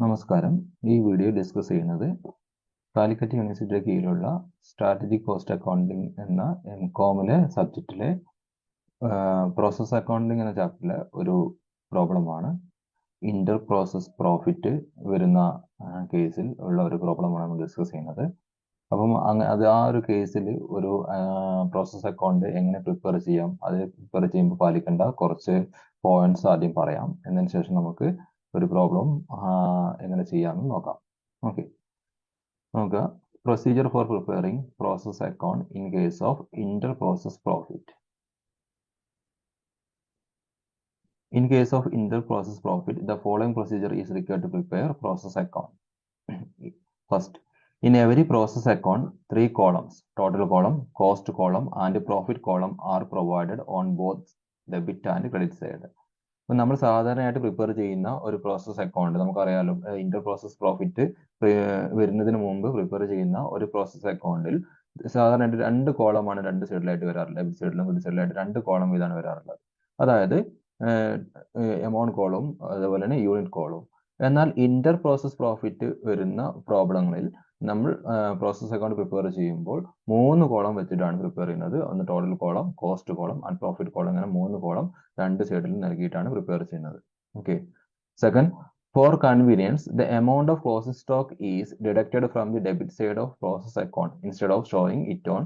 നമസ്കാരം. ഈ video discuss ചെയ്യുന്നത് കാലിക്കറ്റ് യൂണിവേഴ്സിറ്റിയുടെ കീഴിലുള്ള സ്ട്രാറ്റജിക് കോസ്റ്റ് അക്കൗണ്ടിംഗ് എന്ന എംകോമിലെ സബ്ജക്റ്റിലെ പ്രോസസ് അക്കൗണ്ടിംഗ് എന്ന ചാപ്റ്ററിലെ ഒരു പ്രോബ്ലമാണ്. ഇന്റർ പ്രോസസ് പ്രോഫിറ്റ് വരുന്ന കേസിൽ ഉള്ള ഒരു പ്രോബ്ലമാണ് നമ്മൾ ഡിസ്കസ് ചെയ്യുന്നത്. അപ്പം അത് ആ ഒരു കേസിൽ ഒരു പ്രോസസ് അക്കൗണ്ട് എങ്ങനെ പ്രിപ്പയർ ചെയ്യാം, അത് പ്രിപ്പയർ ചെയ്യുമ്പോൾ പാലിക്കേണ്ട കുറച്ച് പോയിന്റ്സ് ആദ്യം പറയാം. എന്നതിന് ശേഷം നമുക്ക് ഒരു പ്രോബ്ലം എങ്ങനെ ചെയ്യാമെന്ന് നോക്കാം. ഓക്കെ, നോക്കുക. Procedure for preparing process account in case of Inter process profit. In case of inter-process profit, the following procedure is required to prepare process account. First, in every process account, 3 columns, total column, cost column, and profit column are provided on both debit and credit side. അപ്പോൾ നമ്മൾ സാധാരണയായിട്ട് prepare ചെയ്യുന്ന ഒരു process account നമുക്കറിയാലോ, Inter process profit വരുന്നതിന് മുമ്പ് prepare ചെയ്യുന്ന ഒരു പ്രോസസ് അക്കൗണ്ടിൽ സാധാരണയായിട്ട് 2 കോളമാണ് 2 സൈഡിലായിട്ട് വരാറുള്ളത്. ഡെബിറ്റ് സൈഡിലും ക്രെഡിറ്റ് സൈഡിലായിട്ട് 2 കോളം ഇതാണ് വരാറുള്ളത്. അതായത് എമൗണ്ട് കോളും അതുപോലെ തന്നെ യൂണിറ്റ് കോളും. എന്നാൽ ഇന്റർ പ്രോസസ് പ്രോഫിറ്റ് വരുന്ന പ്രോബ്ലങ്ങളിൽ നമ്മൾ പ്രോസസ് അക്കൗണ്ട് പ്രിപ്പയർ ചെയ്യുമ്പോൾ 3 കോളം വെച്ചിട്ടാണ് പ്രിപ്പയർ ചെയ്യുന്നത്. ഒന്ന് total column, cost column and profit column, അങ്ങനെ 3 കോളം 2 സൈഡിലും നൽകിയിട്ടാണ് പ്രിപ്പയർ ചെയ്യുന്നത്. Okay. Second, for convenience the amount of closing stock is deducted from the debit side of process account instead of showing it on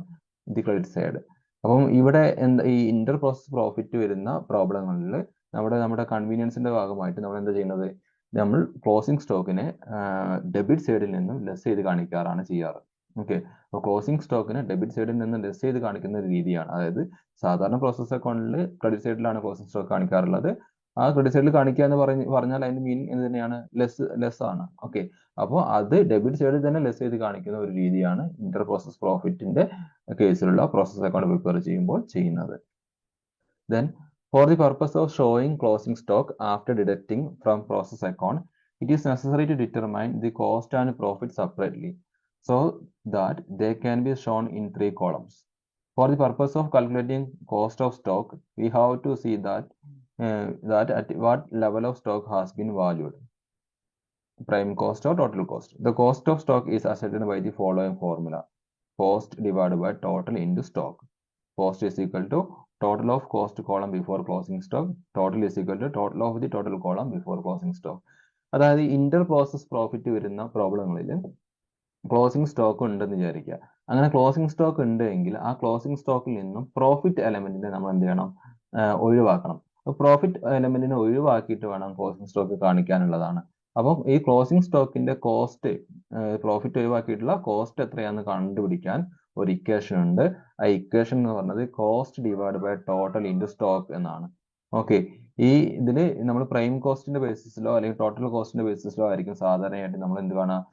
the credit side. അപ്പം ഇവിടെ ഈ Inter process profit വരുന്ന പ്രോബ്ലങ്ങളിൽ നമ്മുടെ കൺവീനിയൻസിന്റെ ഭാഗമായിട്ട് നമ്മൾ എന്താ ചെയ്യുന്നത്, നമ്മൾ ക്ലോസിംഗ് സ്റ്റോക്കിനെ ഡെബിറ്റ് സൈഡിൽ നിന്നും ലെസ് ചെയ്ത് കാണിക്കാറാണ് ചെയ്യാറ്. ഓക്കെ, അപ്പോൾ ക്ലോസിംഗ് സ്റ്റോക്കിനെ ഡെബിറ്റ് സൈഡിൽ നിന്ന് ലെസ് ചെയ്ത് കാണിക്കുന്ന ഒരു രീതിയാണ്. അതായത് സാധാരണ പ്രോസസ് അക്കൗണ്ടിൽ ക്രെഡിറ്റ് സൈഡിലാണ് ക്ലോസിംഗ് സ്റ്റോക്ക് കാണിക്കാറുള്ളത്. ആ ക്രെഡിറ്റ് സൈഡിൽ കാണിക്കുക എന്ന് പറഞ്ഞാൽ അതിന്റെ മീനിങ് എന്ത് തന്നെയാണ്? ലെസ് ആണ്. ഓക്കെ, അപ്പോൾ അത് ഡെബിറ്റ് സൈഡിൽ തന്നെ ലെസ് ചെയ്ത് കാണിക്കുന്ന ഒരു രീതിയാണ് ഇന്റർ പ്രോസസ് പ്രോഫിറ്റിന്റെ കേസിലുള്ള പ്രോസസ് അക്കൗണ്ട് പ്രിപ്പയർ ചെയ്യുമ്പോൾ ചെയ്യുന്നത്. Then, for the purpose of showing closing stock after deducting from process account, it is necessary to determine the cost and profit separately so that they can be shown in 3 columns. For the purpose of calculating cost of stock, we have to see that at what level of stock has been valued. Prime cost or total cost. The cost of stock is ascertained by the following formula: cost divided by total into stock. Cost is equal to total of cost column before closing stock. Total is equal to total of the total column before closing stock. അതായത് Inter process profit വരുന്ന പ്രോബ്ലങ്ങളിൽ closing stock ഉണ്ടെന്ന് വിചാരിക്കുക. അങ്ങനെ closing stock ഉണ്ട് എങ്കിൽ ആ closing സ്റ്റോക്കിൽ നിന്നും പ്രോഫിറ്റ് എലമെന്റിനെ നമ്മൾ എന്ത് ചെയ്യണം? ഒഴിവാക്കണം. പ്രോഫിറ്റ് എലമെന്റിനെ ഒഴിവാക്കിയിട്ട് വേണം ക്ലോസിംഗ് സ്റ്റോക്ക് കാണിക്കാനുള്ളതാണ്. അപ്പം ഈ ക്ലോസിംഗ് സ്റ്റോക്കിന്റെ കോസ്റ്റ്, പ്രോഫിറ്റ് ഒഴിവാക്കിയിട്ടുള്ള കോസ്റ്റ് എത്രയാണെന്ന് കണ്ടുപിടിക്കാൻ ഒരു ഇക്വേഷൻ ഉണ്ട്. ആ ഇക്വേഷൻ എന്ന് പറഞ്ഞത് cost divide by total into stock എന്നാണ്. ഓക്കെ, ഈ ഇതിൽ നമ്മൾ പ്രൈം കോസ്റ്റിന്റെ ബേസിസിലോ അല്ലെങ്കിൽ ടോട്ടൽ കോസ്റ്റിന്റെ ബേസിസിലോ ആയിരിക്കും സാധാരണയായിട്ട് നമ്മൾ എന്ത് കാണാം,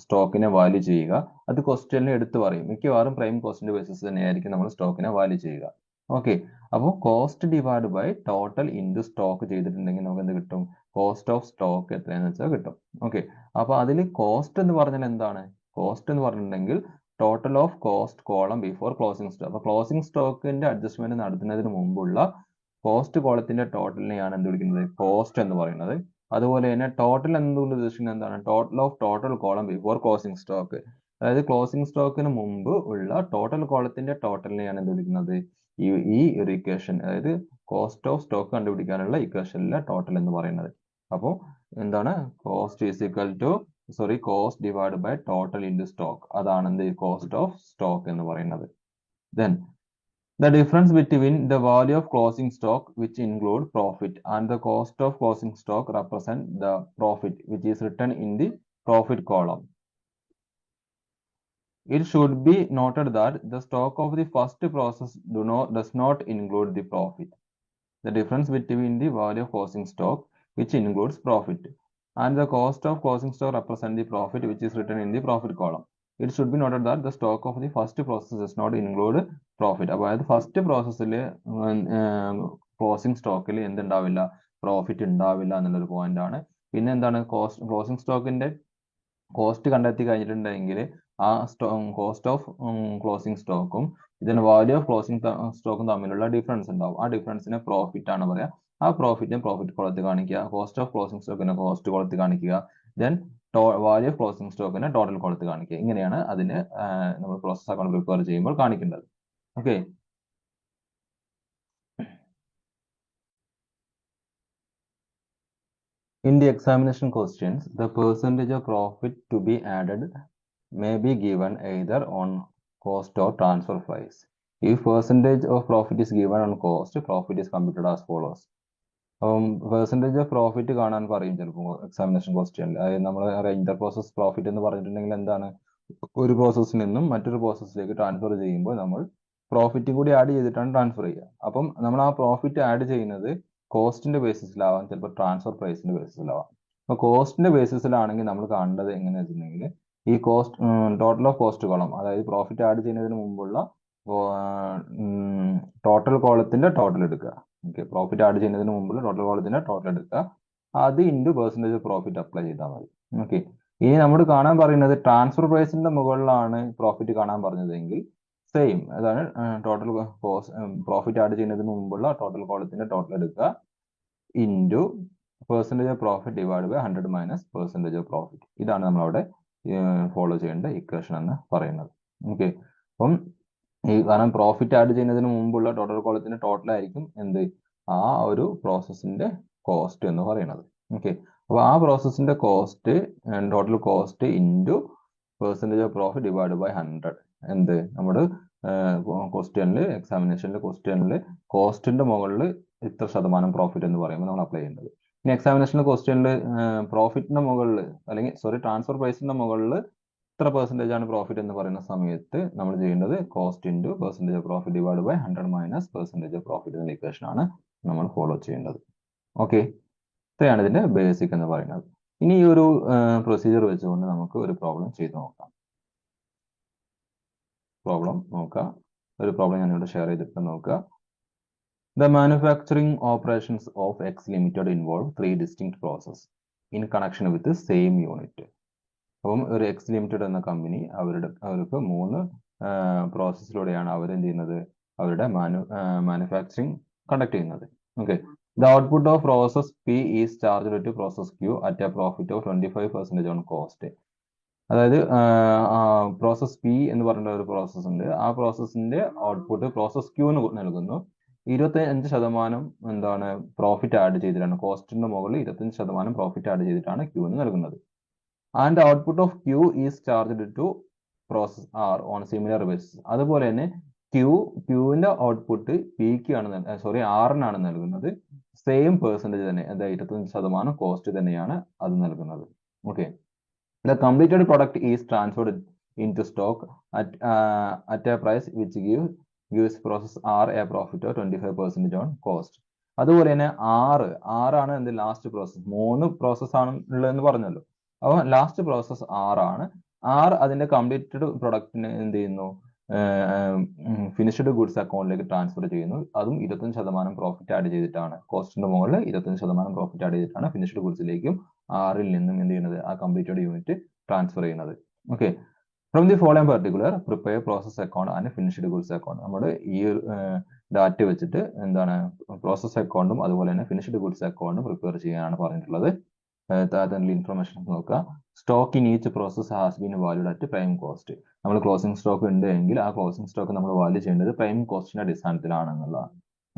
സ്റ്റോക്കിനെ വാല്യൂ ചെയ്യുക. അത് ക്വസ്റ്റ്യനിൽ എടുത്ത് പറയും. മിക്കവാറും പ്രൈം കോസ്റ്റിന്റെ ബേസിസ് തന്നെയായിരിക്കും നമ്മൾ സ്റ്റോക്കിനെ വാല്യൂ ചെയ്യുക. ഓക്കെ, അപ്പോൾ cost divide by total into stock ചെയ്തിട്ടുണ്ടെങ്കിൽ നമുക്ക് എന്ത് കിട്ടും? കോസ്റ്റ് ഓഫ് സ്റ്റോക്ക് എത്രയാണെന്ന് വെച്ചാൽ കിട്ടും. ഓക്കെ, അപ്പോൾ അതിൽ കോസ്റ്റ് എന്ന് പറഞ്ഞാൽ എന്താണ്? കോസ്റ്റ് എന്ന് പറഞ്ഞിട്ടുണ്ടെങ്കിൽ total of cost column before closing stock. അപ്പോൾ ക്ലോസിംഗ് സ്റ്റോക്കിന്റെ അഡ്ജസ്റ്റ്മെന്റ് നടത്തുന്നതിന് മുമ്പുള്ള കോസ്റ്റ് കോളത്തിന്റെ ടോട്ടലിനെയാണ് എന്ത് വിളിക്കുന്നത്? കോസ്റ്റ് എന്ന് പറയുന്നത്. അതുപോലെ തന്നെ ടോട്ടൽ എന്തുകൊണ്ട് ഉദ്ദേശിക്കുന്നത് എന്താണ്? Total of total column before closing stock. അതായത് ക്ലോസിംഗ് സ്റ്റോക്കിന് മുമ്പ് ഉള്ള ടോട്ടൽ കോളത്തിന്റെ ടോട്ടലിനെയാണ് എന്ത് വിളിക്കുന്നത്? ഈ ഒരു ഇക്വേഷൻ, അതായത് കോസ്റ്റ് ഓഫ് സ്റ്റോക്ക് കണ്ടുപിടിക്കാനുള്ള ഇക്വേഷനിലെ ടോട്ടൽ എന്ന് പറയുന്നത്. അപ്പോൾ എന്താണ്? Cost is equal to cost divide by total into stock. അതാണ് എന്ത്? കോസ്റ്റ് ഓഫ് സ്റ്റോക്ക് എന്ന് പറയുന്നത്. Then the difference between the value of closing stock, which include profit, and the cost of closing stock represent the profit, which is written in the profit column. It should be noted that the stock of the first process does not include the profit. The difference between the value of closing stock, which includes profit, and the cost of closing stock represent the profit, which is written in the profit column. It should be noted that the stock of the first process does not include profit. അതായത് first പ്രോസസ്സിൽ closing സ്റ്റോക്കിൽ എന്തുണ്ടാവില്ല? Profit ഉണ്ടാവില്ല എന്നുള്ളൊരു point ആണ്. പിന്നെ എന്താണ്? Closing സ്റ്റോക്കിന്റെ cost കണ്ടെത്തി കഴിഞ്ഞിട്ടുണ്ടെങ്കിൽ ആ കോസ്റ്റ് ഓഫ് ക്ലോസിംഗ് സ്റ്റോക്കും ഇതിന് വാല്യൂ ഓഫ് ക്ലോസിംഗ് സ്റ്റോക്കും തമ്മിലുള്ള ഡിഫറൻസ് ഉണ്ടാവും. ആ ഡിഫറൻസിനെ പ്രോഫിറ്റ് ആണ് പറയാ. ആ പ്രോഫിറ്റിനെ പ്രോഫിറ്റ് കോളത്തിൽ കാണിക്കുക, കോസ്റ്റ് ഓഫ് ക്ലോസിംഗ് സ്റ്റോക്കിനെ കോസ്റ്റ് കോളത്തിൽ കാണിക്കുക. ദെൻ വാല്യൂ ഓഫ് ക്ലോസിംഗ് സ്റ്റോക്കിനെ ടോട്ടൽ കോളത്തിൽ കാണിക്കുക. ഇങ്ങനെയാണ് അതിന് നമ്മൾ പ്രോസസ് അക്കൗണ്ട് പ്രിപ്പയർ ചെയ്യുമ്പോൾ കാണിക്കേണ്ടത്. Okay. In the examination questions, the percentage of profit to be added may be given either on cost or transfer price. If percentage of profit is given on cost, profit is computed as follows. Percentage of profit കാണാൻ പറയും ചിലപ്പോൾ examination ക്വസ്റ്റ്യനിൽ. അതായത് നമ്മൾ Inter process profit എന്ന് പറഞ്ഞിട്ടുണ്ടെങ്കിൽ എന്താണ്, ഒരു പ്രോസസ്സിൽ നിന്നും മറ്റൊരു പ്രോസസ്സിലേക്ക് ട്രാൻസ്ഫർ ചെയ്യുമ്പോൾ നമ്മൾ പ്രോഫിറ്റ് കൂടി ആഡ് ചെയ്തിട്ടാണ് ട്രാൻസ്ഫർ ചെയ്യുക. അപ്പം നമ്മൾ ആ പ്രോഫിറ്റ് ആഡ് ചെയ്യുന്നത് കോസ്റ്റിന്റെ ബേസിസിലാവാം, ചിലപ്പോൾ ട്രാൻസ്ഫർ പ്രൈസിന്റെ ബേസിസിലാവാം. അപ്പോൾ കോസ്റ്റിന്റെ ബേസിസിലാണെങ്കിൽ നമ്മൾ കാണേണ്ടത് എങ്ങനെയാണെന്ന് വെച്ചിട്ടുണ്ടെങ്കിൽ ഈ cost total of cost column, അതായത് പ്രോഫിറ്റ് ആഡ് ചെയ്യുന്നതിന് മുമ്പുള്ള ടോട്ടൽ കോളത്തിന്റെ ടോട്ടൽ എടുക്കുക. ഓക്കെ, പ്രോഫിറ്റ് ആഡ് ചെയ്യുന്നതിന് മുമ്പുള്ള ടോട്ടൽ കോളത്തിന്റെ ടോട്ടൽ എടുക്കുക, അത് ഇൻറ്റു പെർസെൻറ്റേജ് പ്രോഫിറ്റ് അപ്ലൈ ചെയ്താൽ മതി. ഓക്കെ, ഇനി നമ്മൾ കാണാൻ പറയുന്നത് ട്രാൻസ്ഫർ പ്രൈസിന്റെ മുകളിലാണ് പ്രോഫിറ്റ് കാണാൻ പറഞ്ഞതെങ്കിൽ സെയിം, അതാണ് ടോട്ടൽ പ്രോഫിറ്റ് ആഡ് ചെയ്യുന്നതിന് മുമ്പുള്ള ടോട്ടൽ കോളത്തിന്റെ ടോട്ടൽ എടുക്കുക into percentage of profit divide by 100 minus percentage of profit. ഇതാണ് നമ്മളവിടെ ഫോളോ ചെയ്യേണ്ട ഇക്വേഷൻ എന്ന് പറയുന്നത്. ഓക്കെ, അപ്പം കാരണം പ്രോഫിറ്റ് ആഡ് ചെയ്യുന്നതിന് മുമ്പുള്ള ടോട്ടൽ കോളത്തിന്റെ ടോട്ടൽ ആയിരിക്കും എന്ത്, ആ ഒരു പ്രോസസ്സിന്റെ കോസ്റ്റ് എന്ന് പറയുന്നത്. ഓക്കെ, അപ്പോൾ ആ പ്രോസസ്സിന്റെ cost total cost into percentage of profit divide by 100. എന്ത്, നമ്മുടെ ക്വസ്റ്റ്യനിൽ എക്സാമിനേഷനിലെ ക്വസ്റ്റ്യനിൽ കോസ്റ്റിന്റെ മുകളിൽ ഇത്ര ശതമാനം പ്രോഫിറ്റ് എന്ന് പറയുമ്പോൾ നമ്മൾ അപ്ലൈ ചെയ്യേണ്ടത്. ഇനി എക്സാമിനേഷനിലെ ക്വസ്റ്റ്യനിൽ പ്രോഫിറ്റിന്റെ മുകളിൽ അല്ലെങ്കിൽ ട്രാൻസ്ഫർ പ്രൈസിന്റെ മുകളിൽ ഇത്ര പെർസെൻറ്റേജ് ആണ് പ്രോഫിറ്റ് എന്ന് പറയുന്ന സമയത്ത് നമ്മൾ ചെയ്യേണ്ടത് cost into percentage of profit divide by 100 minus percentage of profit എന്ന ഇക്വേഷൻ ആണ് നമ്മൾ ഫോളോ ചെയ്യേണ്ടത്. ഓക്കെ, ഇത്രയാണ് ഇതിന്റെ ബേസിക് എന്ന് പറയുന്നത്. ഇനി ഈ ഒരു പ്രൊസീജിയർ വെച്ചുകൊണ്ട് നമുക്ക് ഒരു പ്രോബ്ലം ചെയ്ത് നോക്കാം. ഒരു പ്രോബ്ലം ഞാനിവിടെ ഷെയർ ചെയ്തിട്ട് നോക്കുക. The manufacturing operations of X Limited involve 3 distinct processes in connection with the same unit. അപ്പം ഒരു എക്സ് ലിമിറ്റഡ് എന്ന കമ്പനി അവർക്ക് 3 പ്രോസസ്സിലൂടെയാണ് അവർ എന്ത് ചെയ്യുന്നത്, അവരുടെ മാനുഫാക്ചറിങ് കണ്ടക്ട് ചെയ്യുന്നത്. Okay, the output of process P is charged to process Q at a profit of 25% on cost. അതായത് process P എന്ന് പറഞ്ഞ ഒരു പ്രോസസ് ഉണ്ട്. ആ പ്രോസസ്സിന്റെ ഔട്ട്പുട്ട് പ്രോസസ് ക്യൂന് നൽകുന്നു. 25% എന്താണ് പ്രോഫിറ്റ് ആഡ് ചെയ്തിട്ടാണ്, കോസ്റ്റിന്റെ മുകളിൽ 25% പ്രോഫിറ്റ് ആഡ് ചെയ്തിട്ടാണ് ക്യൂന് നൽകുന്നത്. And output of Q is charged to process R on similar basis. അതുപോലെ തന്നെ ക്യൂവിന്റെ ഔട്ട്പുട്ട് പിക്ക് ആണ് ആറിനാണ് നൽകുന്നത്. സെയിം പെർസെൻറ്റേജ് തന്നെ, അതായത് 25% കോസ്റ്റ് തന്നെയാണ് അത് നൽകുന്നത്. Okay, the completed product is transferred in to stock at a price which gives process R a profit of 25% on cost. അതുപോലെ തന്നെ ആറാണ് എന്ത് ലാസ്റ്റ് പ്രോസസ്. 3 പ്രോസസ് ആണ് ഉള്ളതെന്ന് പറഞ്ഞല്ലോ. അപ്പോൾ ലാസ്റ്റ് പ്രോസസ് ആറാണ്. അതിന്റെ കംപ്ലീറ്റഡ് പ്രൊഡക്റ്റിന് എന്ത് ചെയ്യുന്നു, ഫിനിഷ്ഡ് ഗുഡ്സ് അക്കൗണ്ടിലേക്ക് ട്രാൻസ്ഫർ ചെയ്യുന്നു. അതും 25% പ്രോഫിറ്റ് ആഡ് ചെയ്തിട്ടാണ്, കോസ്റ്റിന്റെ മുകളിൽ 25% പ്രോഫിറ്റ് ആഡ് ചെയ്തിട്ടാണ് ഫിനിഷ്ഡ് ഗുഡ്സിലേക്കും ആറിൽ നിന്നും എന്ത് ചെയ്യുന്നത്, ആ കംപ്ലീറ്റഡ് യൂണിറ്റ് ട്രാൻസ്ഫർ ചെയ്യുന്നത്. Okay, from the following particular prepare process account and finished goods account. നമ്മുടെ ഈ ഡാറ്റ വെച്ചിട്ട് എന്താണ് പ്രോസസ് അക്കൗണ്ടും അതുപോലെ തന്നെ ഫിനിഷ്ഡ് ഗുഡ്സ് അക്കൗണ്ടും പ്രിപ്പയർ ചെയ്യാനാണ് പറഞ്ഞിട്ടുള്ളത്. ഇൻഫർമേഷൻ നോക്കുക. Stock in each process has been valued at prime cost. നമ്മൾ ക്ലോസിംഗ് സ്റ്റോക്ക് ഉണ്ട് എങ്കിൽ ആ ക്ലോസിംഗ് സ്റ്റോക്ക് നമ്മൾ വാല്യൂ ചെയ്യേണ്ടത് പ്രൈം കോസ്റ്റിന്റെ അടിസ്ഥാനത്തിലാണ് എന്നുള്ളതാണ്.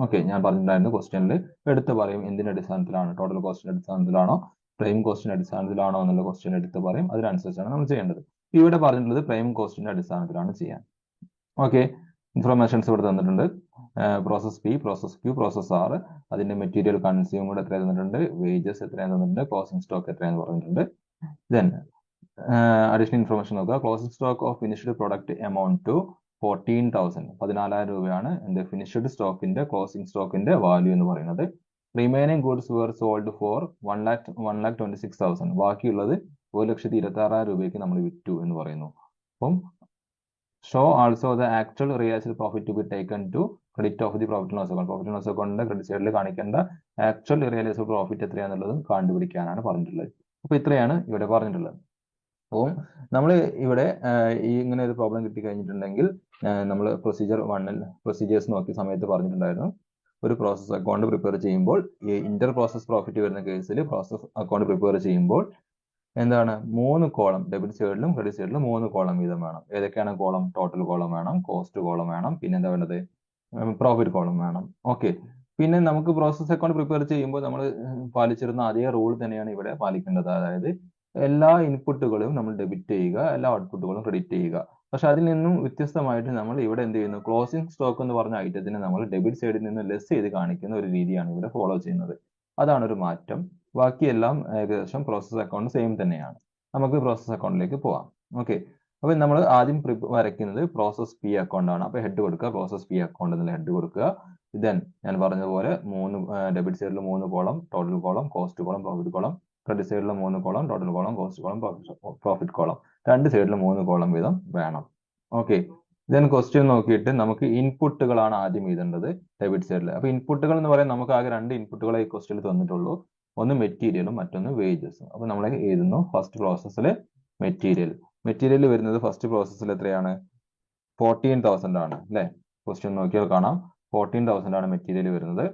ഓക്കെ, ഞാൻ പറഞ്ഞിട്ടുണ്ടായിരുന്നു ക്വസ്റ്റ്യനിൽ എടുത്ത് പറയും എന്തിന്റെ അടിസ്ഥാനത്തിലാണ്, ടോട്ടൽ കോസ്റ്റിന്റെ അടിസ്ഥാനത്തിലാണോ പ്രൈം കോസ്റ്റിന്റെ അടിസ്ഥാനത്തിലാണോ എന്നുള്ള ക്വസ്റ്റ്യൻ എടുത്ത് പറയും. അതിനനുസരിച്ചാണ് നമ്മൾ ചെയ്യേണ്ടത്. ഇവിടെ പറഞ്ഞിട്ടുള്ളത് പ്രൈം കോസ്റ്റിന്റെ അടിസ്ഥാനത്തിലാണ് ചെയ്യാൻ. ഓക്കെ, ഇൻഫർമേഷൻസ് ഇവിടെ തന്നിട്ടുണ്ട്. Process P, process Q, process R, അതിന്റെ മെറ്റീരിയൽ കൺസ്യൂംഡ് എത്ര തന്നിട്ടുണ്ട്, വേജസ് എത്രയാണ് തന്നിട്ടുണ്ട്, ക്ലോസിംഗ് സ്റ്റോക്ക് എത്രയാന്ന് പറഞ്ഞിട്ടുണ്ട്. ദെൻ അഡീഷണൽ ഇൻഫർമേഷൻ നോക്കുക. Closing stock of finished product amount to 14,000, 14,000 രൂപയാണ് എന്ത് ഫിനിഷ്ഡ് സ്റ്റോക്കിന്റെ ക്ലോസിംഗ് സ്റ്റോക്കിന്റെ വാല്യൂ എന്ന് പറയുന്നത്. Remaining goods were sold for 1,26,000. ബാക്കിയുള്ളത് 1,26,000 രൂപയ്ക്ക് നമ്മൾ വിറ്റു എന്ന് പറയുന്നു. അപ്പം show also the actual realised profit to be taken to credit of the profit and loss account. Profit and loss അക്കൗണ്ടിന്റെ ക്രെഡിറ്റ് സൈഡിൽ കാണിക്കേണ്ട ആക്ച്വൽ റിയലൈസ്ഡ് പ്രോഫിറ്റ് എത്രയാണെന്നുള്ളതും കണ്ടുപിടിക്കാനാണ് പറഞ്ഞിട്ടുള്ളത്. അപ്പൊ ഇത്രയാണ് ഇവിടെ പറഞ്ഞിട്ടുള്ളത്. അപ്പം നമ്മൾ ഇവിടെ ഇങ്ങനെ ഒരു പ്രോബ്ലം കിട്ടി കഴിഞ്ഞിട്ടുണ്ടെങ്കിൽ നമ്മൾ പ്രൊസീജിയേഴ്സ് നോക്കിയ സമയത്ത് പറഞ്ഞിട്ടുണ്ടായിരുന്നു, ഒരു പ്രോസസ് അക്കൗണ്ട് പ്രിപ്പയർ ചെയ്യുമ്പോൾ ഇന്റർ പ്രോസസ് പ്രോഫിറ്റ് വരുന്ന കേസിൽ പ്രോസസ് അക്കൗണ്ട് പ്രിപ്പയർ ചെയ്യുമ്പോൾ എന്താണ് 3 കോളം ഡെബിറ്റ് സൈഡിലും ക്രെഡിറ്റ് സൈഡിലും 3 കോളം വീതം വേണം. ഏതൊക്കെയാണ് കോളം? ടോട്ടൽ കോളം വേണം, കോസ്റ്റ് കോളം വേണം, പിന്നെ എന്താ വേണ്ടത്? പ്രോഫിറ്റ് കോളം വേണം. ഓക്കെ. പിന്നെ നമുക്ക് പ്രോസസ് അക്കൗണ്ട് പ്രിപ്പയർ ചെയ്യുമ്പോൾ നമ്മൾ പാലിച്ചിരുന്ന അതേ റൂൾ തന്നെയാണ് ഇവിടെ പാലിക്കേണ്ടത്. അതായത് എല്ലാ ഇൻപുട്ടുകളും നമ്മൾ ഡെബിറ്റ് ചെയ്യുക, എല്ലാ ഔട്ട്പുട്ടുകളും ക്രെഡിറ്റ് ചെയ്യുക. പക്ഷെ അതിൽ നിന്നും വ്യത്യസ്തമായിട്ട് നമ്മൾ ഇവിടെ എന്ത് ചെയ്യുന്നു? ക്ലോസിംഗ് സ്റ്റോക്ക് എന്ന് പറഞ്ഞ ഐറ്റത്തിന് നമ്മൾ ഡെബിറ്റ് സൈഡിൽ നിന്ന് ലെസ് ചെയ്ത് കാണിക്കുന്ന ഒരു രീതിയാണ് ഇവിടെ ഫോളോ ചെയ്യുന്നത്. അതാണ് ഒരു മാറ്റം. ബാക്കിയെല്ലാം ഏകദേശം പ്രോസസ് അക്കൗണ്ട് സെയിം തന്നെയാണ്. നമുക്ക് പ്രോസസ് അക്കൗണ്ടിലേക്ക് പോവാം. ഓക്കെ. അപ്പൊ നമ്മൾ ആദ്യം വരയ്ക്കുന്നത് പ്രോസസ് പി അക്കൗണ്ട് ആണ്. അപ്പൊ ഹെഡ് കൊടുക്കുക, പ്രോസസ് പി അക്കൗണ്ട് എന്നുള്ള ഹെഡ് കൊടുക്കുക. ദെൻ ഞാൻ പറഞ്ഞതുപോലെ ഡെബിറ്റ് സൈഡിൽ 3 column, total column, cost column, profit column. Credit സൈഡിൽ 3 column, total column, cost column, profit column. രണ്ട് സൈഡിൽ 3 കോളം വീതം വേണം. ഓക്കെ. ദെൻ ക്വസ്റ്റ്യൻ നോക്കിയിട്ട് നമുക്ക് ഇൻപുട്ടുകളാണ് ആദ്യം എഴുതേണ്ടത് ഡെബിറ്റ് സൈഡിൽ. അപ്പൊ ഇൻപുട്ടുകൾ എന്ന് പറയാൻ നമുക്ക് ആകെ 2 ഇൻപുട്ടുകളെ ഈ ക്വസ്റ്റ്യനിൽ തന്നിട്ടുള്ളൂ. ഒന്ന് മെറ്റീരിയലും മറ്റൊന്ന് വേജസും. അപ്പൊ നമ്മൾ എഴുതുന്നു ഫസ്റ്റ് പ്രോസസ്സിൽ മെറ്റീരിയൽ. മെറ്റീരിയൽ വരുന്നത് ഫസ്റ്റ് പ്രോസസ്സിൽ എത്രയാണ്? 14,000 ആണ് അല്ലെ? ക്വസ്റ്റ്യൻ നോക്കിയാൽ കാണാം 14,000 ആണ് മെറ്റീരിയൽ വരുന്നത്.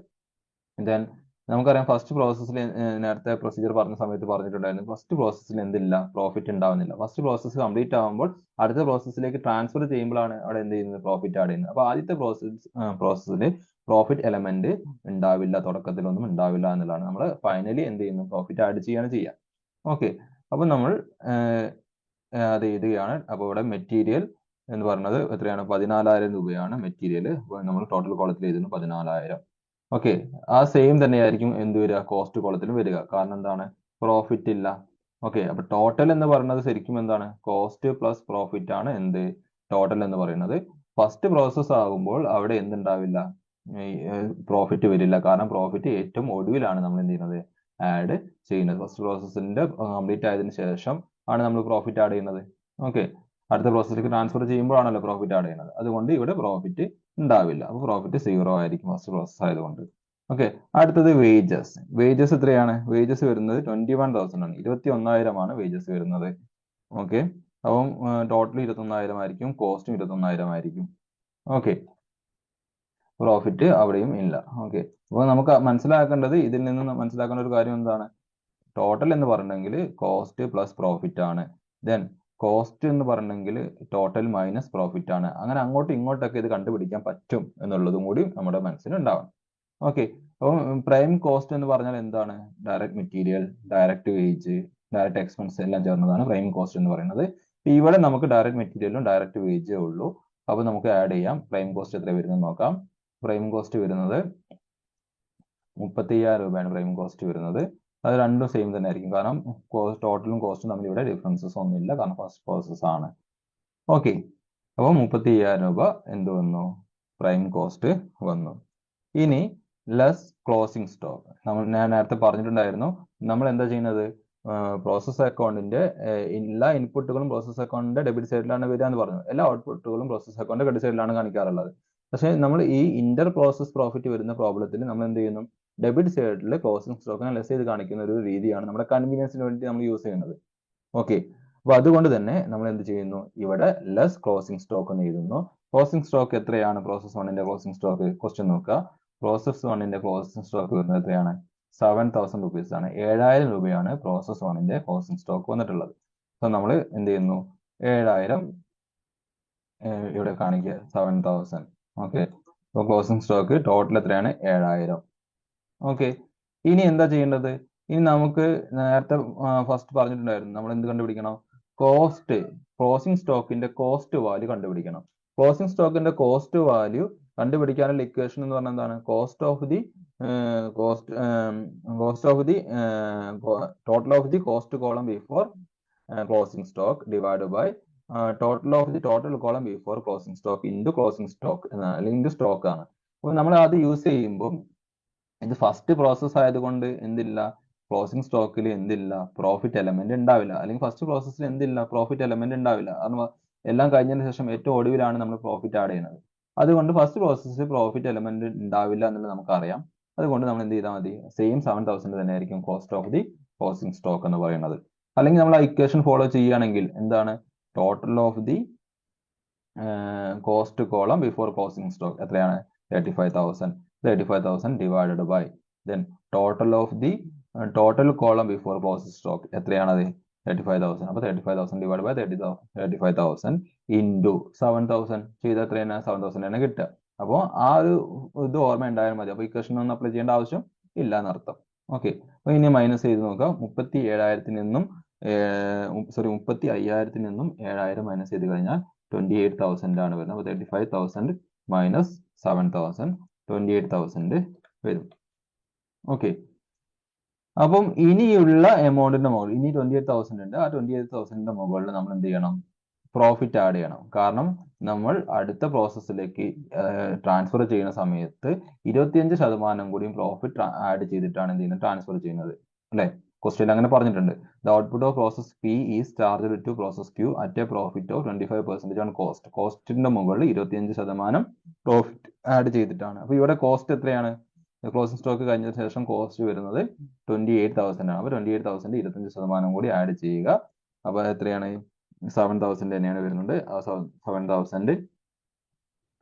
ദെൻ നമുക്കറിയാം ഫസ്റ്റ് പ്രോസസ്സിൽ നേരത്തെ പ്രൊസീജിയർ പറഞ്ഞ സമയത്ത് പറഞ്ഞിട്ടുണ്ടായിരുന്നു ഫസ്റ്റ് പ്രോസസ്സിൽ എന്തില്ല? പ്രോഫിറ്റ് ഉണ്ടാവുന്നില്ല. ഫസ്റ്റ് പ്രോസസ്സ് കംപ്ലീറ്റ് ആവുമ്പോൾ അടുത്ത പ്രോസസ്സിലേക്ക് ട്രാൻസ്ഫർ ചെയ്യുമ്പോഴാണ് അവിടെ എന്ത് ചെയ്യുന്നത്? പ്രോഫിറ്റ് ആഡ് ചെയ്യുന്നത്. അപ്പൊ ആദ്യത്തെ പ്രോസസ്സിൽ പ്രോഫിറ്റ് എലമെന്റ് ഉണ്ടാവില്ല, തുടക്കത്തിലൊന്നും ഉണ്ടാവില്ല എന്നുള്ളതാണ്. നമ്മൾ ഫൈനലി എന്ത് ചെയ്യുന്നു? പ്രോഫിറ്റ് ആഡ് ചെയ്യാണ് ചെയ്യുക. ഓക്കെ. അപ്പൊ നമ്മൾ അത് എഴുതുകയാണ്. അപ്പൊ ഇവിടെ മെറ്റീരിയൽ എന്ന് പറയുന്നത് എത്രയാണ്? 14,000 രൂപയാണ് മെറ്റീരിയൽ. നമ്മൾ ടോട്ടൽ കോളത്തിൽ എഴുതുന്നു 14,000. ഓക്കെ. ആ സെയിം തന്നെയായിരിക്കും എന്ത് വരിക? കോസ്റ്റ് കോളത്തിലും വരിക. കാരണം എന്താണ്? പ്രോഫിറ്റ് ഇല്ല. ഓക്കെ. അപ്പൊ ടോട്ടൽ എന്ന് പറയുന്നത് ശരിക്കും എന്താണ്? കോസ്റ്റ് പ്ലസ് പ്രോഫിറ്റ് ആണ് എന്ത്? ടോട്ടൽ എന്ന് പറയുന്നത്. ഫസ്റ്റ് പ്രോസസ് ആകുമ്പോൾ അവിടെ എന്തുണ്ടാവില്ല? പ്രോഫിറ്റ് വരില്ല. കാരണം പ്രോഫിറ്റ് ഏറ്റവും ഒടുവിലാണ് നമ്മൾ എന്ത് ചെയ്യുന്നത്? ആഡ് ചെയ്യുന്നത്. ഫസ്റ്റ് പ്രോസസ്സിന്റെ കംപ്ലീറ്റ് ആയതിനു ശേഷം ആണ് നമ്മൾ പ്രോഫിറ്റ് ആഡ് ചെയ്യുന്നത്. ഓക്കെ. അടുത്ത പ്രോസസ്സിലേക്ക് ട്രാൻസ്ഫർ ചെയ്യുമ്പോഴാണല്ലോ പ്രോഫിറ്റ് ആഡ് ചെയ്യുന്നത്. അതുകൊണ്ട് ഇവിടെ പ്രോഫിറ്റ് ഉണ്ടാവില്ല. അപ്പൊ പ്രോഫിറ്റ് 0 ആയിരിക്കും ഫസ്റ്റ് പ്രോസസ് ആയതുകൊണ്ട്. ഓക്കെ. അടുത്തത് വേജസ്. വേജസ് എത്രയാണ്? വേജസ് വരുന്നത് 21,000 ആണ്. 21,000 ആണ് വേജസ് വരുന്നത്. ഓക്കെ. അപ്പം ടോട്ടൽ 21,000 ആയിരിക്കും, കോസ്റ്റും 21,000 ആയിരിക്കും. ഓക്കെ. പ്രോഫിറ്റ് അവിടെയും ഇല്ല. ഓക്കെ. അപ്പോൾ നമുക്ക് മനസ്സിലാക്കേണ്ടത്, ഇതിൽ നിന്ന് മനസ്സിലാക്കേണ്ട ഒരു കാര്യം എന്താണ്? ടോട്ടൽ എന്ന് പറഞ്ഞെങ്കിൽ കോസ്റ്റ് പ്ലസ് പ്രോഫിറ്റ് ആണ്. ദെൻ കോസ്റ്റ് എന്ന് പറഞ്ഞെങ്കിൽ ടോട്ടൽ മൈനസ് പ്രോഫിറ്റ് ആണ്. അങ്ങനെ അങ്ങോട്ടും ഇങ്ങോട്ടൊക്കെ ഇത് കണ്ടുപിടിക്കാൻ പറ്റും എന്നുള്ളതും കൂടി നമ്മുടെ മനസ്സിലുണ്ടാവണം. ഓക്കെ. അപ്പം പ്രൈം കോസ്റ്റ് എന്ന് പറഞ്ഞാൽ എന്താണ്? Direct material, direct wage, direct expense എല്ലാം ചേർന്നതാണ് പ്രൈം കോസ്റ്റ് എന്ന് പറയുന്നത്. ഇവിടെ നമുക്ക് ഡയറക്റ്റ് മെറ്റീരിയലും ഡയറക്റ്റ് വേജേ ഉള്ളൂ. അപ്പൊ നമുക്ക് ആഡ് ചെയ്യാം. പ്രൈം കോസ്റ്റ് എത്ര വരുന്നത് നോക്കാം. പ്രൈം കോസ്റ്റ് വരുന്നത് 35,000 രൂപയാണ് പ്രൈം കോസ്റ്റ് വരുന്നത്. അത് രണ്ടും സെയിം തന്നെ ആയിരിക്കും. കാരണം ടോട്ടലും കോസ്റ്റും തമ്മിൽ ഇവിടെ ഡിഫറൻസസ് ഒന്നുമില്ല. കാരണം ഫസ്റ്റ് പ്രോസസ് ആണ്. ഓക്കെ. അപ്പോൾ 35,000 രൂപ എന്ത് വന്നു? പ്രൈം കോസ്റ്റ് വന്നു. ഇനി ലെസ് ക്ലോസിംഗ് സ്റ്റോക്ക്. ഞാൻ നേരത്തെ പറഞ്ഞിട്ടുണ്ടായിരുന്നു നമ്മൾ എന്താ ചെയ്യുന്നത്? പ്രോസസ് അക്കൗണ്ടിന്റെ എല്ലാ ഇൻപുട്ടുകളും പ്രോസസ് അക്കൗണ്ടിന്റെ ഡെബിറ്റ് സൈഡിലാണ് വരിക എന്ന് പറഞ്ഞു. എല്ലാ ഔട്ട്പുട്ടുകളും പ്രോസസ് അക്കൗണ്ടിന്റെ ക്രെഡിറ്റ് സൈഡിലാണ് കാണിക്കാറുള്ളത്. പക്ഷെ നമ്മൾ ഈ ഇന്റർ പ്രോസസ് പ്രോഫിറ്റ് വരുന്ന പ്രോബ്ലത്തിൽ നമ്മൾ എന്ത് ചെയ്യുന്നു? ഡെബിറ്റ് സൈഡിൽ ക്ലോസിംഗ് സ്റ്റോക്കിനെ ലെസ് ചെയ്ത് കാണിക്കുന്ന ഒരു രീതിയാണ് നമ്മുടെ കൺവീനിയൻസിന് വേണ്ടി നമ്മൾ യൂസ് ചെയ്യുന്നത്. ഓക്കെ. അപ്പൊ അതുകൊണ്ട് തന്നെ നമ്മൾ എന്ത് ചെയ്യുന്നു? ഇവിടെ ലെസ് ക്ലോസിംഗ് സ്റ്റോക്ക് എന്ന് എഴുതുന്നു. ക്ലോസിംഗ് സ്റ്റോക്ക് എത്രയാണ്? പ്രോസസ് 1ന്റെ ക്ലോസിംഗ് സ്റ്റോക്ക് ക്വസ്റ്റ്യൻ നോക്കുക. പ്രോസസ് 1ന്റെ ക്ലോസിംഗ് സ്റ്റോക്ക് വരുന്നത് എത്രയാണ്? 7,000 റുപ്പീസ് ആണ്. 7,000 രൂപയാണ് പ്രോസസ് 1ന്റെ ക്ലോസിംഗ് സ്റ്റോക്ക് വന്നിട്ടുള്ളത്. അപ്പൊ നമ്മൾ എന്ത് ചെയ്യുന്നു? 7,000 ഇവിടെ കാണിക്കുക 7,000. ഓക്കെ. അപ്പൊ ക്ലോസിംഗ് സ്റ്റോക്ക് ടോട്ടൽ എത്രയാണ്? 7,000. ഓക്കെ. ഇനി എന്താ ചെയ്യേണ്ടത്? ഇനി നമുക്ക് നേരത്തെ ഫസ്റ്റ് പറഞ്ഞിട്ടുണ്ടായിരുന്നു നമ്മൾ എന്ത് കണ്ടുപിടിക്കണം? കോസ്റ്റ്, ക്ലോസിംഗ് സ്റ്റോക്കിന്റെ കോസ്റ്റ് വാല്യൂ കണ്ടുപിടിക്കണം. ക്ലോസിംഗ് സ്റ്റോക്കിന്റെ കോസ്റ്റ് വാല്യൂ കണ്ടുപിടിക്കാനുള്ള ഇക്വേഷൻ എന്ന് പറഞ്ഞാൽ എന്താണ്? Cost of the total of the cost column before closing stock divide by total of the total column before closing stock into closing stock അല്ലെങ്കിൽ into stock ആണ്. അപ്പോൾ നമ്മൾ അത് യൂസ് ചെയ്യുമ്പോൾ ഇത് ഫസ്റ്റ് പ്രോസസ് ആയതുകൊണ്ട് എന്തില്ല? ക്ലോസിംഗ് സ്റ്റോക്കിൽ എന്തില്ല? പ്രോഫിറ്റ് എലമെന്റ് ഉണ്ടാവില്ല. അല്ലെങ്കിൽ ഫസ്റ്റ് പ്രോസസ്സിൽ എന്തില്ല? പ്രോഫിറ്റ് എലമെന്റ് ഉണ്ടാവില്ല. കാരണം എല്ലാം കഴിഞ്ഞതിന് ശേഷം ഏറ്റവും ഒടുവിലാണ് നമ്മൾ പ്രോഫിറ്റ് ആഡ് ചെയ്യുന്നത്. അതുകൊണ്ട് ഫസ്റ്റ് പ്രോസസ്സിൽ പ്രോഫിറ്റ് എലമെന്റ് ഉണ്ടാവില്ല എന്നുള്ളത് നമുക്കറിയാം. അതുകൊണ്ട് നമ്മൾ എന്ത് ചെയ്താൽ മതി? സെയിം 7,000 തന്നെ ആയിരിക്കും cost of the closing stock എന്ന് പറയുന്നത്. അല്ലെങ്കിൽ നമ്മൾ ആ ഇക്വേഷൻ ഫോളോ ചെയ്യുകയാണെങ്കിൽ എന്താണ്? Total of the cost column before closing stock എത്രയാണ്? 35,000 divided by then total of the total column before closing stock എത്രയാണത്? 35,000. അപ്പോൾ 35,000 ഡിവൈഡ് ബൈ 35,000 ഇൻറ്റു 7,000 ചെയ്താൽ എത്ര തന്നെ 7,000 തന്നെ കിട്ടുക. അപ്പോൾ ആ ഒരു ഇത് ഓർമ്മ ഉണ്ടായാൽ മതി. അപ്പോൾ ഇക്വേഷൻ ഒന്നും അപ്ലൈ ചെയ്യേണ്ട ആവശ്യം ഇല്ല എന്നർത്ഥം. ഓക്കെ, അപ്പോൾ ഇനി മൈനസ് ചെയ്ത് നോക്കാം. 37,000 നിന്നും 35,000 നിന്നും 7,000 മൈനസ് ചെയ്ത് കഴിഞ്ഞാൽ 28,000 ആണ് വരുന്നത്. അപ്പോൾ 35,000 മൈനസ് 7,000 28,000 വരും. ഓക്കെ, അപ്പം ഇനിയുള്ള എമൗണ്ടിന്റെ മുകളിൽ ഇനി 28,000 ഉണ്ട്. ആ 28,000ന്റെ മുകളിൽ നമ്മൾ എന്ത് ചെയ്യണം? പ്രോഫിറ്റ് ആഡ് ചെയ്യണം. കാരണം നമ്മൾ അടുത്ത പ്രോസസ്സിലേക്ക് ട്രാൻസ്ഫർ ചെയ്യുന്ന സമയത്ത് 25% കൂടിയും പ്രോഫിറ്റ് ആഡ് ചെയ്തിട്ടാണ് എന്ത് ചെയ്യുന്നത്? ട്രാൻസ്ഫർ ചെയ്യുന്നത്. അല്ലെ? ക്വസ്റ്റ്യൻ അങ്ങനെ പറഞ്ഞിട്ടുണ്ട്. The output of process P is charged to process Q at a profit of 25% on cost. കോസ്റ്റിന്റെ മുകളിൽ 25% പ്രോഫിറ്റ് ആഡ് ചെയ്തിട്ടാണ്. അപ്പൊ ഇവിടെ കോസ്റ്റ് എത്രയാണ്? ക്ലോസിംഗ് സ്റ്റോക്ക് കഴിഞ്ഞ ശേഷം കോസ്റ്റ് വരുന്നത് 28,000 ആണ്. അപ്പൊ 28,000 25% കൂടി ആഡ് ചെയ്യുക. അപ്പൊ എത്രയാണ്? 7,000 തന്നെയാണ് വരുന്നത്. ആ 7,000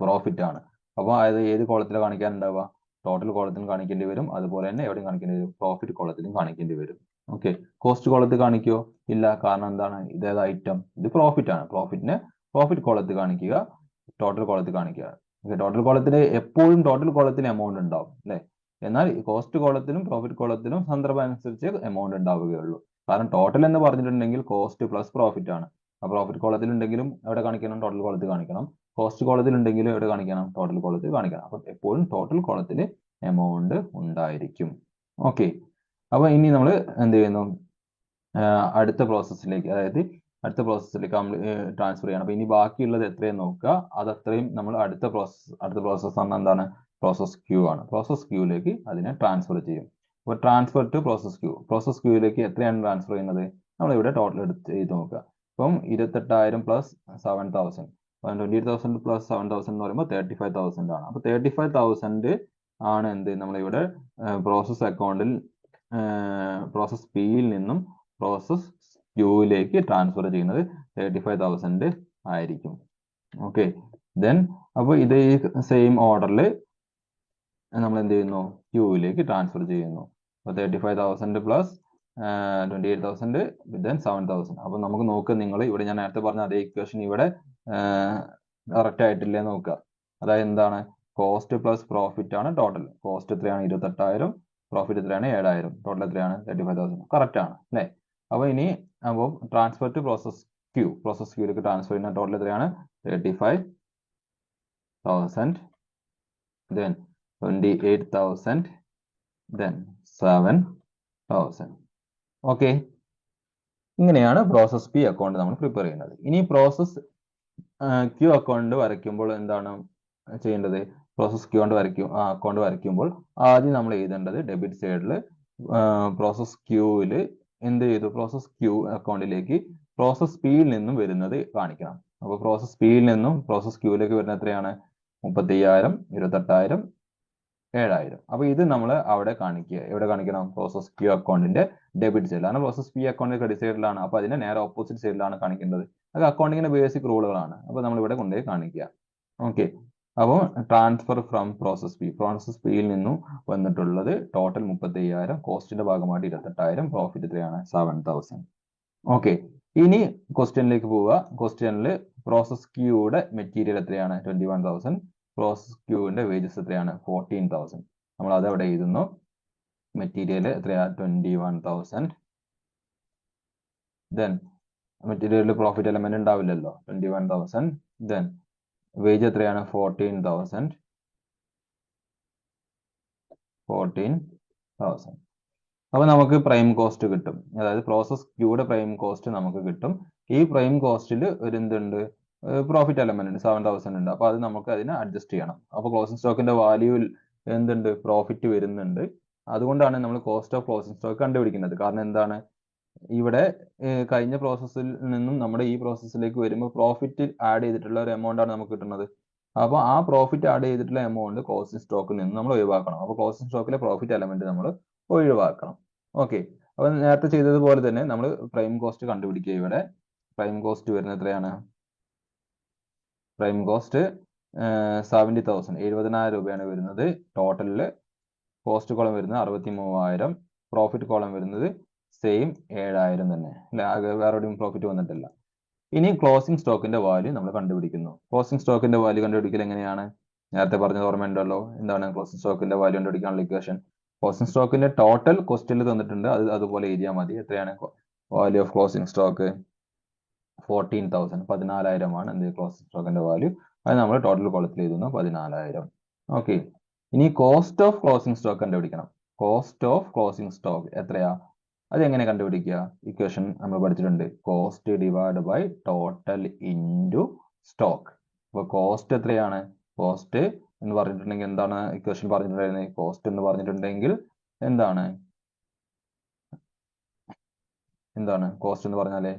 പ്രോഫിറ്റ് ആണ്. അപ്പോൾ അത് ഏത് കോളത്തിലാണ് കാണിക്കാനുണ്ടാവുക? ടോട്ടൽ കോളത്തിലും കാണിക്കേണ്ടി വരും. അതുപോലെ തന്നെ എവിടെയും കാണിക്കേണ്ടി വരും? പ്രോഫിറ്റ് കോളത്തിലും കാണിക്കേണ്ടി വരും. ഓക്കെ, കോസ്റ്റ് കോളത്തിൽ കാണിക്കോ? ഇല്ല. കാരണം എന്താണ്? ഇതേത് ഐറ്റം? ഇത് പ്രോഫിറ്റ് ആണ്. പ്രോഫിറ്റിന് പ്രോഫിറ്റ് കോളത്തിൽ കാണിക്കുക, ടോട്ടൽ കോളത്തിൽ കാണിക്കുക. ഓക്കെ, ടോട്ടൽ കോളത്തിൽ എപ്പോഴും ടോട്ടൽ കോളത്തിൽ എമൗണ്ട് ഉണ്ടാവും അല്ലെ? എന്നാൽ കോസ്റ്റ് കോളത്തിലും പ്രോഫിറ്റ് കോളത്തിലും സന്ദർഭം അനുസരിച്ച് എമൗണ്ട് ഉണ്ടാവുകയുള്ളൂ. കാരണം ടോട്ടൽ എന്ന് പറഞ്ഞിട്ടുണ്ടെങ്കിൽ കോസ്റ്റ് പ്ലസ് പ്രോഫിറ്റ് ആണ്. ആ പ്രോഫിറ്റ് കോളത്തിൽ ഉണ്ടെങ്കിലും എവിടെ കാണിക്കണം? ടോട്ടൽ കോളത്തിൽ കാണിക്കണം. കോസ്റ്റ് കോളത്തിൽ ഉണ്ടെങ്കിലും എവിടെ കാണിക്കണം? ടോട്ടൽ കോളത്തിൽ കാണിക്കണം. അപ്പൊ എപ്പോഴും ടോട്ടൽ കോളത്തിൽ എമൗണ്ട് ഉണ്ടായിരിക്കും. ഓക്കെ, അപ്പൊ ഇനി നമ്മൾ എന്ത് ചെയ്യുന്നു? അടുത്ത പ്രോസസ്സിലേക്ക്, അതായത് അടുത്ത പ്രോസസ്സിലേക്ക് ട്രാൻസ്ഫർ ചെയ്യണം. അപ്പൊ ഇനി ബാക്കിയുള്ളത് എത്രയെന്ന് നോക്കുക. അത് അത്രയും നമ്മൾ അടുത്ത പ്രോസസ്സ് ആണ് എന്താണ്? പ്രോസസ് ക്യൂ ആണ്. പ്രോസസ് ക്യൂയിലേക്ക് അതിനെ ട്രാൻസ്ഫർ ചെയ്യും. അപ്പോൾ transfer to process Q. Process ക്യൂയിലേക്ക് എത്രയാണ് ട്രാൻസ്ഫർ ചെയ്യുന്നത്? നമ്മൾ ഇവിടെ ടോട്ടൽ എടുത്ത് ചെയ്ത് നോക്കുക. അപ്പം 28,000 പ്ലസ് 7,000, 28,000 പ്ലസ് 7,000 എന്ന് പറയുമ്പോൾ 35,000 ആണ്. അപ്പൊ 35,000 ആണ് എന്ത്? നമ്മളിവിടെ പ്രോസസ് അക്കൗണ്ടിൽ പ്രോസസ് പിയിൽ നിന്നും പ്രോസസ് ക്യൂയിലേക്ക് ട്രാൻസ്ഫർ ചെയ്യുന്നത് 35,000 ആയിരിക്കും. ഓക്കെ, ദെൻ അപ്പോൾ ഇത് ഈ സെയിം ഓർഡറിൽ നമ്മൾ എന്ത് ചെയ്യുന്നു? ക്യൂയിലേക്ക് ട്രാൻസ്ഫർ ചെയ്യുന്നു. അപ്പോൾ 35,000 പ്ലസ് 28,000 ദെൻ 7,000. അപ്പൊ നമുക്ക് നോക്കുക, നിങ്ങൾ ഇവിടെ ഞാൻ നേരത്തെ പറഞ്ഞ അതേ ഇക്വേഷൻ ഇവിടെ കറക്റ്റ് ആയിട്ടില്ലേ നോക്കുക. അതായത് എന്താണ്? കോസ്റ്റ് പ്ലസ് പ്രോഫിറ്റ് ആണ് ടോട്ടൽ. കോസ്റ്റ് എത്രയാണ്? 28,000. പ്രോഫിറ്റ് എത്രയാണ്? 7,000. ടോട്ടൽ എത്രയാണ്? 35,000. കറക്റ്റ് ആണ് അല്ലേ? അപ്പൊ ഇനി അപ്പോൾ ട്രാൻസ്ഫർ ടു പ്രോസസ് ക്യൂയിലേക്ക് ട്രാൻസ്ഫർ ചെയ്യുന്ന ടോട്ടൽ എത്രയാണ്? 35,000 ദെൻ 28,000 ദെൻ 7,000. ഓക്കെ, ഇങ്ങനെയാണ് പ്രോസസ് പി അക്കൗണ്ട് നമ്മൾ പ്രിപ്പയർ ചെയ്യുന്നത്. ഇനി പ്രോസസ് ക്യൂ അക്കൗണ്ട് വരയ്ക്കുമ്പോൾ എന്താണ് ചെയ്യേണ്ടത്? പ്രോസസ് ക്യൂ അക്കൗണ്ട് വരയ്ക്കുമ്പോൾ ആദ്യം നമ്മൾ എഴുതേണ്ടത് ഡെബിറ്റ് സൈഡിൽ പ്രോസസ് ക്യൂവിൽ എന്ത് ചെയ്തു? പ്രോസസ് ക്യൂ അക്കൗണ്ടിലേക്ക് പ്രോസസ് പിയിൽ നിന്നും വരുന്നത് കാണിക്കണം. അപ്പോൾ പ്രോസസ് പിയിൽ നിന്നും പ്രോസസ് ക്യൂവിലേക്ക് വരുന്നത് എത്രയാണ്? 35,000, 28,000, 7,000. അപ്പൊ ഇത് നമ്മൾ അവിടെ കാണിക്കുക. എവിടെ കാണിക്കണം? പ്രോസസ് ക്യൂ അക്കൗണ്ടിന്റെ ഡെബിറ്റ് സൈഡിലാണ്. പ്രോസസ് പി അക്കൗണ്ടിന്റെ ക്രെഡിറ്റ് സൈഡിലാണ്. അപ്പൊ അതിന്റെ നേരെ ഓപ്പോസിറ്റ് സൈഡിലാണ് കാണിക്കേണ്ടത്. അത് അക്കൗണ്ടിങ്ങിന്റെ ബേസിക് റൂളുകളാണ്. അപ്പൊ നമ്മൾ ഇവിടെ കൊണ്ടുപോയി കാണിക്കുക. ഓക്കെ, അപ്പോൾ ട്രാൻസ്ഫർ ഫ്രം പ്രോസസ് പിയിൽ നിന്നും വന്നിട്ടുള്ളത് ടോട്ടൽ 35,000, കോസ്റ്റിന്റെ ഭാഗമായിട്ട് 28,000, പ്രോഫിറ്റ് എത്രയാണ്? 7,000. ഓക്കെ, ഇനി ക്വസ്റ്റ്യനിലേക്ക് പോവുക. ക്വസ്റ്റ്യനിൽ പ്രോസസ് ക്യൂയുടെ മെറ്റീരിയൽ എത്രയാണ്? 21,000. പ്രോസസ് ക്യൂവിന്റെ വേജസ് എത്രയാണ്? 14,000. നമ്മൾ അത് അവിടെ എഴുതുന്നു. മെറ്റീരിയൽ എത്രയാ? 21,000. ദെൻ മെറ്റീരിയലിൽ പ്രോഫിറ്റ് എലമെന്റ് ഉണ്ടാവില്ലല്ലോ. 21,000. ദെൻ വേജ് എത്രയാണ്? 14,000. അപ്പൊ നമുക്ക് പ്രൈം കോസ്റ്റ് കിട്ടും. അതായത് പ്രോസസ് ക്യൂയുടെ പ്രൈം കോസ്റ്റ് നമുക്ക് കിട്ടും. ഈ പ്രൈം കോസ്റ്റിൽ ഒരു എന്തുണ്ട്? പ്രോഫിറ്റ് എലമെന്റ് ഉണ്ട്, 7,000 ഉണ്ട്. അപ്പൊ അത് നമുക്ക് അതിനെ അഡ്ജസ്റ്റ് ചെയ്യണം. അപ്പൊ ക്ലോസിംഗ് സ്റ്റോക്കിന്റെ വാല്യൂവിൽ എന്തുണ്ട്? പ്രോഫിറ്റ് വരുന്നുണ്ട്. അതുകൊണ്ടാണ് നമ്മൾ കോസ്റ്റ് ഓഫ് ക്ലോസിംഗ് സ്റ്റോക്ക് കണ്ടുപിടിക്കുന്നത്. കാരണം എന്താണ്? ഇവിടെ കഴിഞ്ഞ പ്രോസസ്സിൽ നിന്നും നമ്മുടെ ഈ പ്രോസസ്സിലേക്ക് വരുമ്പോൾ പ്രോഫിറ്റ് ആഡ് ചെയ്തിട്ടുള്ള ഒരു എമൗണ്ട് ആണ് നമുക്ക് കിട്ടുന്നത്. അപ്പൊ ആ പ്രോഫിറ്റ് ആഡ് ചെയ്തിട്ടുള്ള എമൗണ്ട് ക്ലോസിംഗ് സ്റ്റോക്കിൽ നിന്ന് നമ്മൾ ഒഴിവാക്കണം. അപ്പൊ ക്ലോസിംഗ് സ്റ്റോക്കിലെ പ്രോഫിറ്റ് എലമെന്റ് നമ്മൾ ഒഴിവാക്കണം. ഓക്കെ, അപ്പൊ നേരത്തെ ചെയ്തതുപോലെ തന്നെ നമ്മൾ പ്രൈം കോസ്റ്റ് കണ്ടുപിടിക്കുക. ഇവിടെ പ്രൈം കോസ്റ്റ് വരുന്നത് എത്രയാണ്? പ്രൈം കോസ്റ്റ് 70,000, 70,000 രൂപയാണ് വരുന്നത്. ടോട്ടലില് കോസ്റ്റ് കോളം വരുന്നത് 63,000, പ്രോഫിറ്റ് കോളം വരുന്നത് സെയിം 7000 തന്നെ അല്ലെ, ആകെ വേറെ എവിടെയും പ്രോഫിറ്റ് വന്നിട്ടില്ല. ഇനി ക്ലോസിംഗ് സ്റ്റോക്കിന്റെ വാല്യൂ നമ്മൾ കണ്ടുപിടിക്കുന്നു. ക്ലോസിംഗ് സ്റ്റോക്കിന്റെ വാല്യൂ കണ്ടുപിടിക്കൽ എങ്ങനെയാണ്? നേരത്തെ പറഞ്ഞത് ഓർമ്മയുണ്ടല്ലോ. എന്താണ് ക്ലോസിംഗ് സ്റ്റോക്കിന്റെ വാല്യൂ കണ്ടുപിടിക്കാനുള്ള ഇക്വേഷൻ? ക്ലോസിംഗ് സ്റ്റോക്കിന്റെ ടോട്ടൽ ക്വസ്റ്റ്യനിൽ തന്നിട്ടുണ്ട്, അത് അതുപോലെ എഴുതിയാൽ മതി. എത്രയാണ് വാല്യൂ ഓഫ് ക്ലോസിംഗ് സ്റ്റോക്ക്? 14,000, 14,000 ആണ് എന്ത് ക്ലോസിംഗ് സ്റ്റോക്കിന്റെ വാല്യൂ. അത് നമ്മൾ ടോട്ടൽ കോളത്തിൽ എഴുതുന്നു 14,000. ഓക്കെ. ഇനി കോസ്റ്റ് ഓഫ് ക്ലോസിംഗ് സ്റ്റോക്ക് കണ്ടുപിടിക്കണം. കോസ്റ്റ് ഓഫ് ക്ലോസിംഗ് സ്റ്റോക്ക് എത്രയാ? അതെങ്ങനെ കണ്ടുപിടിക്കുക? ഇക്വേഷൻ നമ്മൾ പഠിച്ചിട്ടുണ്ട്. Cost divide by total into stock. അപ്പോൾ കോസ്റ്റ് എത്രയാണ്? കോസ്റ്റ് എന്ന് പറഞ്ഞിട്ടുണ്ടെങ്കിൽ എന്താണ് ഇക്വേഷൻ പറഞ്ഞിട്ടുണ്ടായിരുന്നത്? കോസ്റ്റ് എന്ന് പറഞ്ഞിട്ടുണ്ടെങ്കിൽ എന്താണ് കോസ്റ്റ് എന്ന് പറഞ്ഞാല്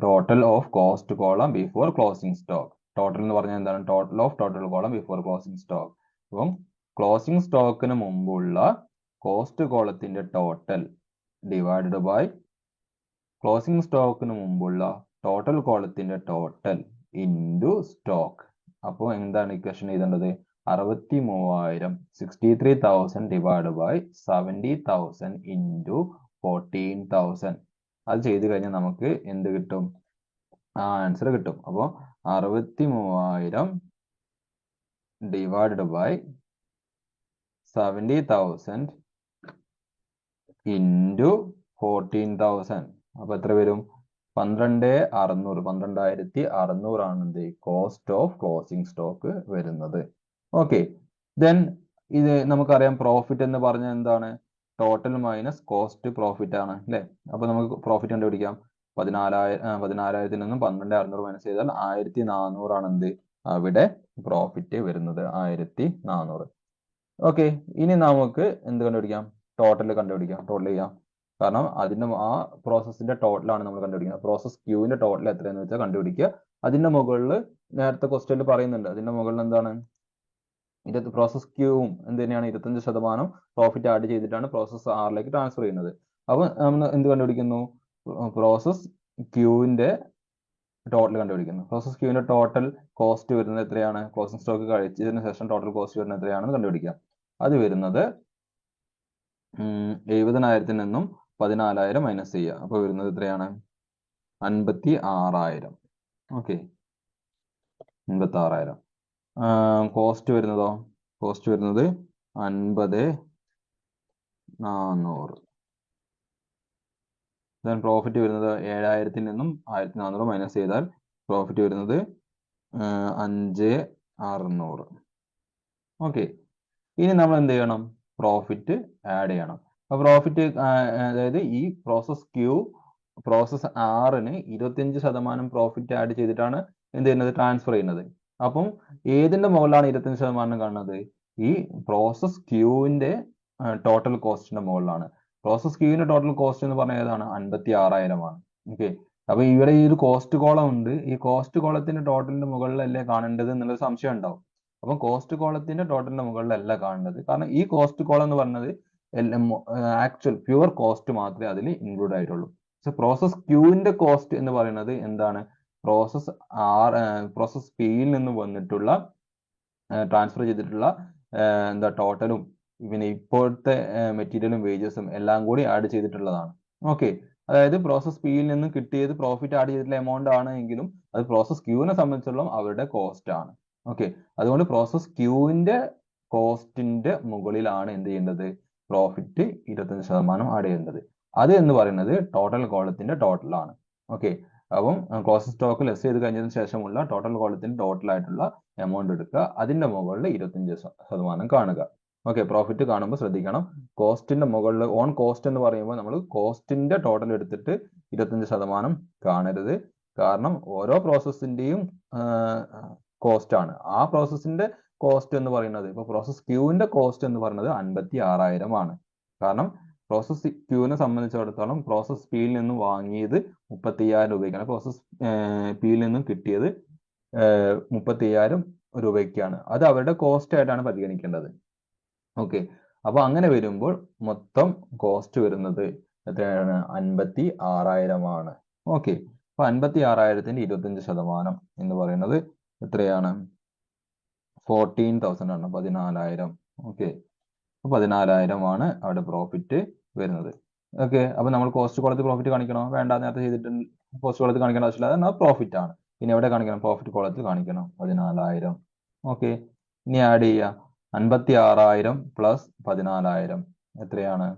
total of cost column before closing stock. Total എന്ന് പറഞ്ഞാൽ എന്താണ്? Total of total column before closing stock. അപ്പം ക്ലോസിംഗ് സ്റ്റോക്കിന് മുമ്പുള്ള കോസ്റ്റ് കോളത്തിന്റെ ടോട്ടൽ ഡിവൈഡഡ് ബൈ ക്ലോസിംഗ് സ്റ്റോക്കിന് മുമ്പുള്ള ടോട്ടൽ കോളത്തിന്റെ ടോട്ടൽ ഇൻറ്റു സ്റ്റോക്ക്. അപ്പോൾ എന്താണ് ഇക്വേഷൻ എഴുതേണ്ടത്? 63,000 63,000 ഡിവൈഡ് ബൈ 70,000 ഇൻറ്റു 14,000. അത് ചെയ്ത് കഴിഞ്ഞാൽ നമുക്ക് എന്ത് കിട്ടും? ആൻസർ കിട്ടും. അപ്പോൾ 63,000 ഡിവൈഡഡ് ബൈ 70,000 ഇൻറ്റു 14,000. അപ്പൊ എത്ര വരും? 12,600. 12,600 ആണ് എന്ത് കോസ്റ്റ് ഓഫ് ക്ലോസിംഗ് സ്റ്റോക്ക് വരുന്നത്. ഓക്കെ. ദെൻ ഇത് നമുക്കറിയാം, പ്രോഫിറ്റ് എന്ന് പറഞ്ഞാൽ എന്താണ്? ടോട്ടൽ മൈനസ് കോസ്റ്റ് പ്രോഫിറ്റ് ആണ് അല്ലെ. അപ്പൊ നമുക്ക് പ്രോഫിറ്റ് കണ്ടുപിടിക്കാം. 14,000 നിന്നും 12,600 മൈനസ് ചെയ്താൽ 1,400 ആണ് എന്ത് അവിടെ പ്രോഫിറ്റ് വരുന്നത്. 1,400. ഓക്കെ. ഇനി നമുക്ക് എന്ത് കണ്ടുപിടിക്കാം? ടോട്ടൽ കണ്ടുപിടിക്കാം. ടോട്ടൽ ചെയ്യാം. കാരണം അതിന്റെ ആ പ്രോസസ്സിന്റെ ടോട്ടലാണ് നമ്മൾ കണ്ടുപിടിക്കുന്നത്. പ്രോസസ് ക്യൂവിന്റെ ടോട്ടൽ എത്രയെന്ന് വെച്ചാൽ കണ്ടുപിടിക്കുക. അതിന്റെ മുകളിൽ നേരത്തെ ക്വസ്റ്റ്യനിൽ പറയുന്നുണ്ട്, അതിന്റെ മുകളിൽ എന്താണ് പ്രോസസ് ക്യൂവും എന്ത് തന്നെയാണ് 25% പ്രോഫിറ്റ് ആഡ് ചെയ്തിട്ടാണ് പ്രോസസ് ആറിലേക്ക് ട്രാൻസ്ഫർ ചെയ്യുന്നത്. അപ്പൊ നമ്മൾ എന്ത് കണ്ടുപിടിക്കുന്നു? പ്രോസസ് ക്യൂവിന്റെ ടോട്ടൽ കണ്ടുപിടിക്കുന്നു. പ്രോസസ് ക്യൂവിന്റെ ടോട്ടൽ കോസ്റ്റ് വരുന്നത് എത്രയാണ്? ക്ലോസിംഗ് സ്റ്റോക്ക് കഴിച്ചതിന് ശേഷം ടോട്ടൽ കോസ്റ്റ് വരുന്നത് എത്രയാണെന്ന് കണ്ടുപിടിക്കാം. അത് വരുന്നത് 70,000 നിന്നും 14,000 മൈനസ് ചെയ്യുക. അപ്പൊ വരുന്നത് എത്രയാണ്? 56,000. ഓക്കെ, 56,000. കോസ്റ്റ് വരുന്നതോ? കോസ്റ്റ് വരുന്നത് 50,400. ദെൻ പ്രോഫിറ്റ് വരുന്നത് 7,000 നിന്നും 1,400 മൈനസ് ചെയ്താൽ പ്രോഫിറ്റ് വരുന്നത് 5,600. ഓക്കെ. ഇനി നമ്മൾ എന്ത് ചെയ്യണം? പ്രോഫിറ്റ് ആഡ് ചെയ്യണം. അപ്പൊ പ്രോഫിറ്റ് അതായത് ഈ പ്രോസസ് ക്യൂ പ്രോസസ് ആറിന് 25% പ്രോഫിറ്റ് ആഡ് ചെയ്തിട്ടാണ് എന്ത് ചെയ്യുന്നത്? ട്രാൻസ്ഫർ ചെയ്യുന്നത്. അപ്പം ഏതിന്റെ മുകളിലാണ് 25% കാണുന്നത്? ഈ പ്രോസസ് ക്യൂവിന്റെ ടോട്ടൽ കോസ്റ്റിന്റെ മുകളിലാണ്. പ്രോസസ് ക്യൂവിന്റെ ടോട്ടൽ കോസ്റ്റ് എന്ന് പറഞ്ഞാൽ ഏതാണ്? 56,000 ആണ്. ഓക്കെ. അപ്പൊ ഇവിടെ ഈ ഒരു കോസ്റ്റ് കോളം ഉണ്ട്. ഈ കോസ്റ്റ് കോളത്തിന്റെ ടോട്ടലിന്റെ മുകളിലല്ലേ കാണേണ്ടത് എന്നുള്ളൊരു സംശയം ഉണ്ടാവും. അപ്പം കോസ്റ്റ് കോളത്തിന്റെ ടോട്ടലിന്റെ മുകളിലല്ല കാണേണ്ടത്. കാരണം ഈ കോസ്റ്റ് കോളം എന്ന് പറഞ്ഞത് ആക്ച്വൽ പ്യുവർ കോസ്റ്റ് മാത്രമേ അതിൽ ഇൻക്ലൂഡ് ആയിട്ടുള്ളൂ. പക്ഷെ പ്രോസസ് ക്യൂവിന്റെ കോസ്റ്റ് എന്ന് പറയുന്നത് എന്താണ്? പ്രോസസ് പിയിൽ നിന്ന് വന്നിട്ടുള്ള ട്രാൻസ്ഫർ ചെയ്തിട്ടുള്ള എന്താ ടോട്ടലും പിന്നെ ഇപ്പോഴത്തെ മെറ്റീരിയലും വേജസും എല്ലാം കൂടി ആഡ് ചെയ്തിട്ടുള്ളതാണ്. ഓക്കെ. അതായത് പ്രോസസ് പിയിൽ നിന്ന് കിട്ടിയത് പ്രോഫിറ്റ് ആഡ് ചെയ്തിട്ടുള്ള എമൗണ്ട് ആണ് എങ്കിലും അത് പ്രോസസ് ക്യൂവിനെ സംബന്ധിച്ചിടത്തോളം അവരുടെ കോസ്റ്റ് ആണ്. ഓക്കെ. അതുകൊണ്ട് പ്രോസസ് ക്യൂവിന്റെ കോസ്റ്റിന്റെ മുകളിലാണ് എന്ത് ചെയ്യേണ്ടത്? പ്രോഫിറ്റ് 25% ആഡ് ചെയ്യേണ്ടത്. അത് എന്ന് പറയുന്നത് ടോട്ടൽ കോളത്തിന്റെ ടോട്ടലാണ്. ഓക്കെ. അപ്പം ക്ലോസിംഗ് സ്റ്റോക്ക് ലെസ് ചെയ്ത് കഴിഞ്ഞതിന് ശേഷമുള്ള ടോട്ടൽ കോളത്തിന്റെ ടോട്ടൽ ആയിട്ടുള്ള എമൗണ്ട് എടുക്കുക. അതിന്റെ മുകളിൽ 25% കാണുക. ഓക്കെ. പ്രോഫിറ്റ് കാണുമ്പോൾ ശ്രദ്ധിക്കണം, കോസ്റ്റിന്റെ മുകളിൽ ഓൺ കോസ്റ്റ് എന്ന് പറയുമ്പോൾ നമ്മൾ കോസ്റ്റിന്റെ ടോട്ടൽ എടുത്തിട്ട് 25% കാണരുത്. കാരണം ഓരോ പ്രോസസ്സിന്റെയും കോസ്റ്റ് ആണ്. ആ പ്രോസസ്സിന്റെ കോസ്റ്റ് എന്ന് പറയുന്നത് ഇപ്പൊ പ്രോസസ് ക്യൂവിന്റെ കോസ്റ്റ് എന്ന് പറയുന്നത് 56,000 ആണ്. കാരണം പ്രോസസ് ക്യൂവിനെ സംബന്ധിച്ചിടത്തോളം പ്രോസസ് പിയിൽ നിന്ന് വാങ്ങിയത് 35,000 രൂപയ്ക്കാണ്. പ്രോസസ് പിയിൽ നിന്നും കിട്ടിയത് 35,000 രൂപയ്ക്കാണ്. അത് അവരുടെ കോസ്റ്റ് ആയിട്ടാണ് പരിഗണിക്കേണ്ടത്. ഓക്കെ. അപ്പൊ അങ്ങനെ വരുമ്പോൾ മൊത്തം കോസ്റ്റ് വരുന്നത് എത്രയാണ്? 56,000 ആണ്. ഓക്കെ. അപ്പൊ 56,000ന്റെ 25% എന്ന് പറയുന്നത് എത്രയാണ്? 14,000 ആണ്. 14,000. ഓക്കെ. 14,000 ആണ് അവിടെ പ്രോഫിറ്റ് വരുന്നത്. ഓക്കെ, അപ്പൊ നമ്മൾ കോസ്റ്റ് കോളത്തിൽ പ്രോഫിറ്റ് കാണിക്കണോ? വേണ്ട, നേരത്തെ ചെയ്തിട്ട് കോസ്റ്റ് കോളത്തിൽ കാണിക്കേണ്ട ആവശ്യമില്ല, അത് പ്രോഫിറ്റ് ആണ്. ഇനി എവിടെ കാണിക്കണം? പ്രോഫിറ്റ് കോളത്തിൽ കാണിക്കണം. 14,000. ഓക്കെ, ഇനി ആഡ് ചെയ്യുക. 56,000 പ്ലസ് 14,000 എത്രയാണ്?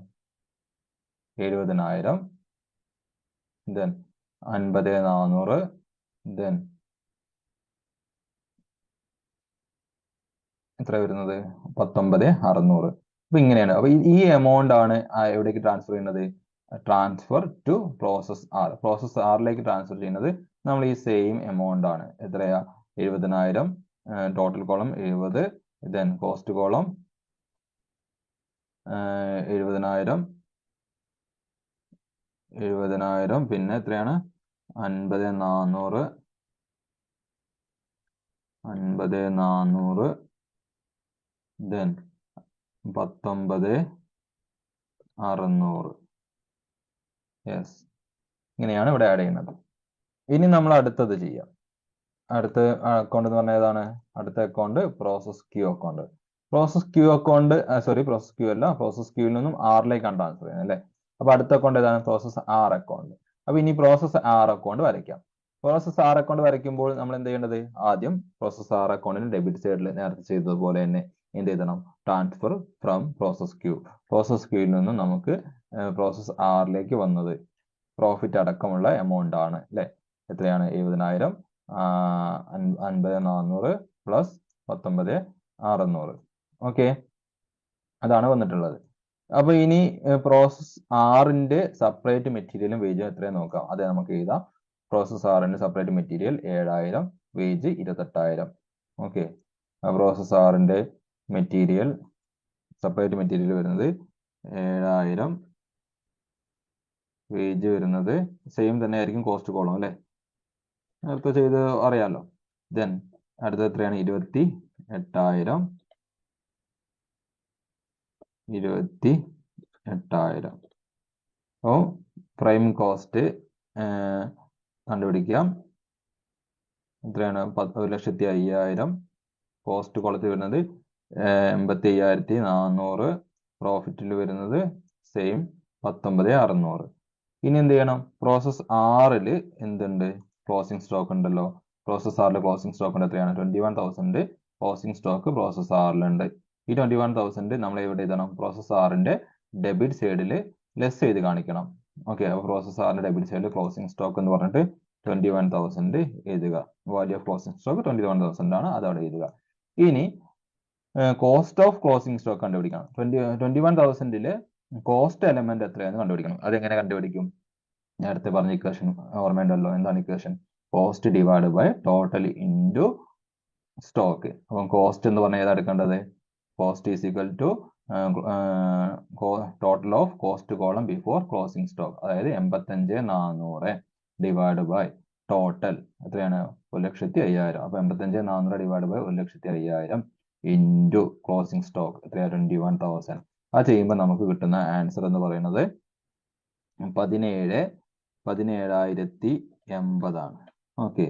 70,000. ദെൻ 50,400. ദെൻ എത്ര വരുന്നത്? 19,600. അപ്പൊ ഇങ്ങനെയാണ്. അപ്പൊ ഈ എമൗണ്ട് ആണ് എവിടേക്ക് ട്രാൻസ്ഫർ ചെയ്യുന്നത്? Transfer to process R. Process ആറിലേക്ക് ട്രാൻസ്ഫർ ചെയ്യുന്നത് നമ്മൾ ഈ സെയിം എമൗണ്ട് ആണ്. എത്രയാ? 70,000. Total column 70. Then cost column 70,000. പിന്നെ എത്രയാണ്? 50,400. 50,400. ദെൻ 19,600. യെസ്, ഇങ്ങനെയാണ് ഇവിടെ ആഡ് ചെയ്യുന്നത്. ഇനി നമ്മൾ അടുത്തത് ചെയ്യാം. അടുത്ത അക്കൗണ്ട് എന്ന് പറഞ്ഞാൽ ഏതാണ്? അടുത്ത account process Q account. Process Q account, sorry, process Q അല്ല, പ്രോസസ് ക്യൂവിൽ നിന്നും ആറിലേക്കാണ് ട്രാൻസ്ഫർ ചെയ്യുന്നത് അല്ലേ? അപ്പൊ അടുത്ത അക്കൗണ്ട് ഏതാണ്? Process R account. അപ്പൊ ഇനി പ്രോസസ് ആർ അക്കൗണ്ട് വരയ്ക്കാം. പ്രോസസ് ആർ അക്കൗണ്ട് വരയ്ക്കുമ്പോൾ നമ്മൾ എന്ത് ചെയ്യേണ്ടത്? ആദ്യം പ്രോസസ് ആർ അക്കൗണ്ടിന് ഡെബിറ്റ് സൈഡിൽ നേരത്തെ ചെയ്തതുപോലെ തന്നെ എന്ത് എഴുതണം? Transfer from process Q. Process ക്യൂവിൽ നിന്നും നമുക്ക് പ്രോസസ് ആറിലേക്ക് വന്നത് പ്രോഫിറ്റ് അടക്കമുള്ള എമൗണ്ട് ആണ് അല്ലെ? എത്രയാണ്? 70,000. 50,400 പ്ലസ് 19,600. ഓക്കെ, അതാണ് വന്നിട്ടുള്ളത്. അപ്പൊ ഇനി പ്രോസസ് ആറിന്റെ സെപ്പറേറ്റ് മെറ്റീരിയലും വേജും എത്രയും നോക്കാം. അത് നമുക്ക് എഴുതാം. പ്രോസസ് ആറിന്റെ separate material 7,000, wage 28,000. Okay, process ആറിന്റെ മെറ്റീരിയൽ സെപ്പറേറ്റ് മെറ്റീരിയൽ വരുന്നത് 7,000, വേജ് വരുന്നത് സെയിം തന്നെ ആയിരിക്കും കോസ്റ്റ് കോളം അല്ലെ? നേരത്തെ ചെയ്ത് അറിയാലോ. ദെൻ അടുത്ത എത്രയാണ്? 28,000. 28,000. ഓ, പ്രൈം കോസ്റ്റ് കണ്ടുപിടിക്കാം. എത്രയാണ്? 1,05,000. കോസ്റ്റ് കോളത്തിൽ വരുന്നത് 85,400. പ്രോഫിറ്റിൽ വരുന്നത് സെയിം 19,600. ഇനി എന്ത് ചെയ്യണം? പ്രോസസ് ആറിൽ എന്തുണ്ട്? ക്ലോസിംഗ് സ്റ്റോക്ക് ഉണ്ടല്ലോ. പ്രോസസ് ആറിൽ ക്ലോസിംഗ് സ്റ്റോക്ക് ഉണ്ട്. എത്രയാണ്? 21,000 ക്ലോസിംഗ് സ്റ്റോക്ക് പ്രോസസ് ആറിലുണ്ട്. ഈ 21,000 നമ്മൾ എവിടെ എഴുതണം? പ്രോസസ് ആറിന്റെ ഡെബിറ്റ് സൈഡിൽ ലെസ് ചെയ്ത് കാണിക്കണം. ഓക്കെ, അപ്പൊ പ്രോസസ് ആറിന്റെ ഡെബിറ്റ് സൈഡിൽ ക്ലോസിംഗ് സ്റ്റോക്ക് എന്ന് പറഞ്ഞിട്ട് 21,000 എഴുതുക. വാല്യൂ ഓഫ് ക്ലോസിംഗ് സ്റ്റോക്ക് 21,000 ആണ്, അത് അവിടെ എഴുതുക. ഇനി കോസ്റ്റ് ഓഫ് ക്ലോസിംഗ് സ്റ്റോക്ക് കണ്ടുപിടിക്കണം. 21,000 കോസ്റ്റ് എലമെന്റ് എത്രയാണെന്ന് കണ്ടുപിടിക്കണം. അതെങ്ങനെ കണ്ടുപിടിക്കും? നേരത്തെ പറഞ്ഞ ഇക്വേഷൻ ഓർമ്മയുണ്ടല്ലോ. എന്താണ് equation? Cost divide by total into stock. അപ്പം കോസ്റ്റ് എന്ന് പറഞ്ഞാൽ ഏതാ എടുക്കേണ്ടത്? Cost is equal to total of cost column before closing stock, അതായത് 85,400 ഡിവൈഡ് ബൈ ടോട്ടൽ എത്രയാണ്? 1,05,000. അപ്പൊ 85,400 divide by 1,05,000 into closing stock എത്രയാണ്? 21,000. അത് ചെയ്യുമ്പോൾ നമുക്ക് കിട്ടുന്ന ആൻസർ എന്ന് പറയുന്നത് 17,080 ആണ്. ഓക്കെ,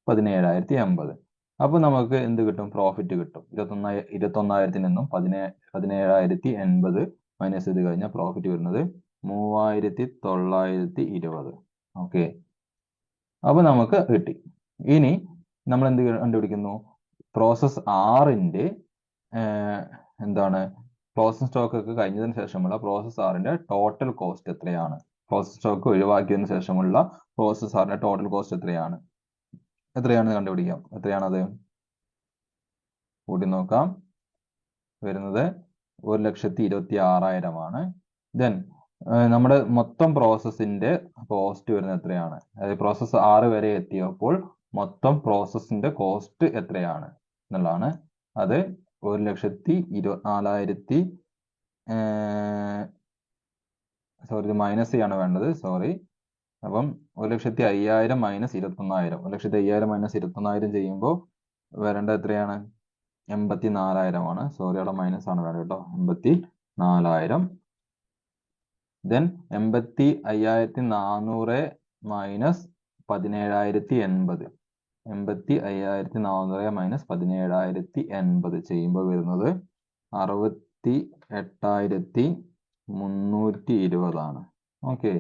17,080. അപ്പൊ നമുക്ക് എന്ത് കിട്ടും? പ്രോഫിറ്റ് കിട്ടും. 21,000 നിന്നും 17,080 മൈനസ് ചെയ്ത് കഴിഞ്ഞാൽ പ്രോഫിറ്റ് വരുന്നത് 3,920. ഓക്കെ, അപ്പൊ നമുക്ക് കിട്ടി. ഇനി നമ്മൾ എന്ത് കണ്ടുപിടിക്കുന്നു? പ്രോസസ് ആറിന്റെ എന്താണ്? ക്ലോസിംഗ് സ്റ്റോക്ക് ഒക്കെ കഴിഞ്ഞതിന് ശേഷമുള്ള പ്രോസസ് ആറിന്റെ ടോട്ടൽ കോസ്റ്റ് എത്രയാണ്? പ്രോസസ് സ്റ്റോക്ക് ഒഴിവാക്കിയതിനു ശേഷമുള്ള പ്രോസസ് ആറിന്റെ ടോട്ടൽ കോസ്റ്റ് എത്രയാണെന്ന് കണ്ടുപിടിക്കാം. എത്രയാണത്? കൂട്ടി നോക്കാം. വരുന്നത് 1,26,000 ആണ്. ദെൻ നമ്മുടെ മൊത്തം പ്രോസസ്സിന്റെ കോസ്റ്റ് വരുന്നത് എത്രയാണ്? അതായത് പ്രോസസ് 6 വരെ എത്തിയപ്പോൾ മൊത്തം പ്രോസസ്സിന്റെ കോസ്റ്റ് എത്രയാണ് എന്നുള്ളതാണ്. അത് 1,24,000. സോറി, മൈനസ് ചെയ്യാണ് വേണ്ടത്. സോറി. അപ്പം 1,05,000 മൈനസ് 21,000. 1,05,000 മൈനസ് 21,000 ചെയ്യുമ്പോൾ വരേണ്ടത് എത്രയാണ്? 84,000 ആണ്. സോറി, അവിടെ മൈനസ് ആണ് വേണ്ടത് കേട്ടോ. 84,000. Then 85,400 minus 17,080. 85,400 മൈനസ് 17,080 ചെയ്യുമ്പോൾ വരുന്നത് 68,320 ആണ്. ഓക്കെ.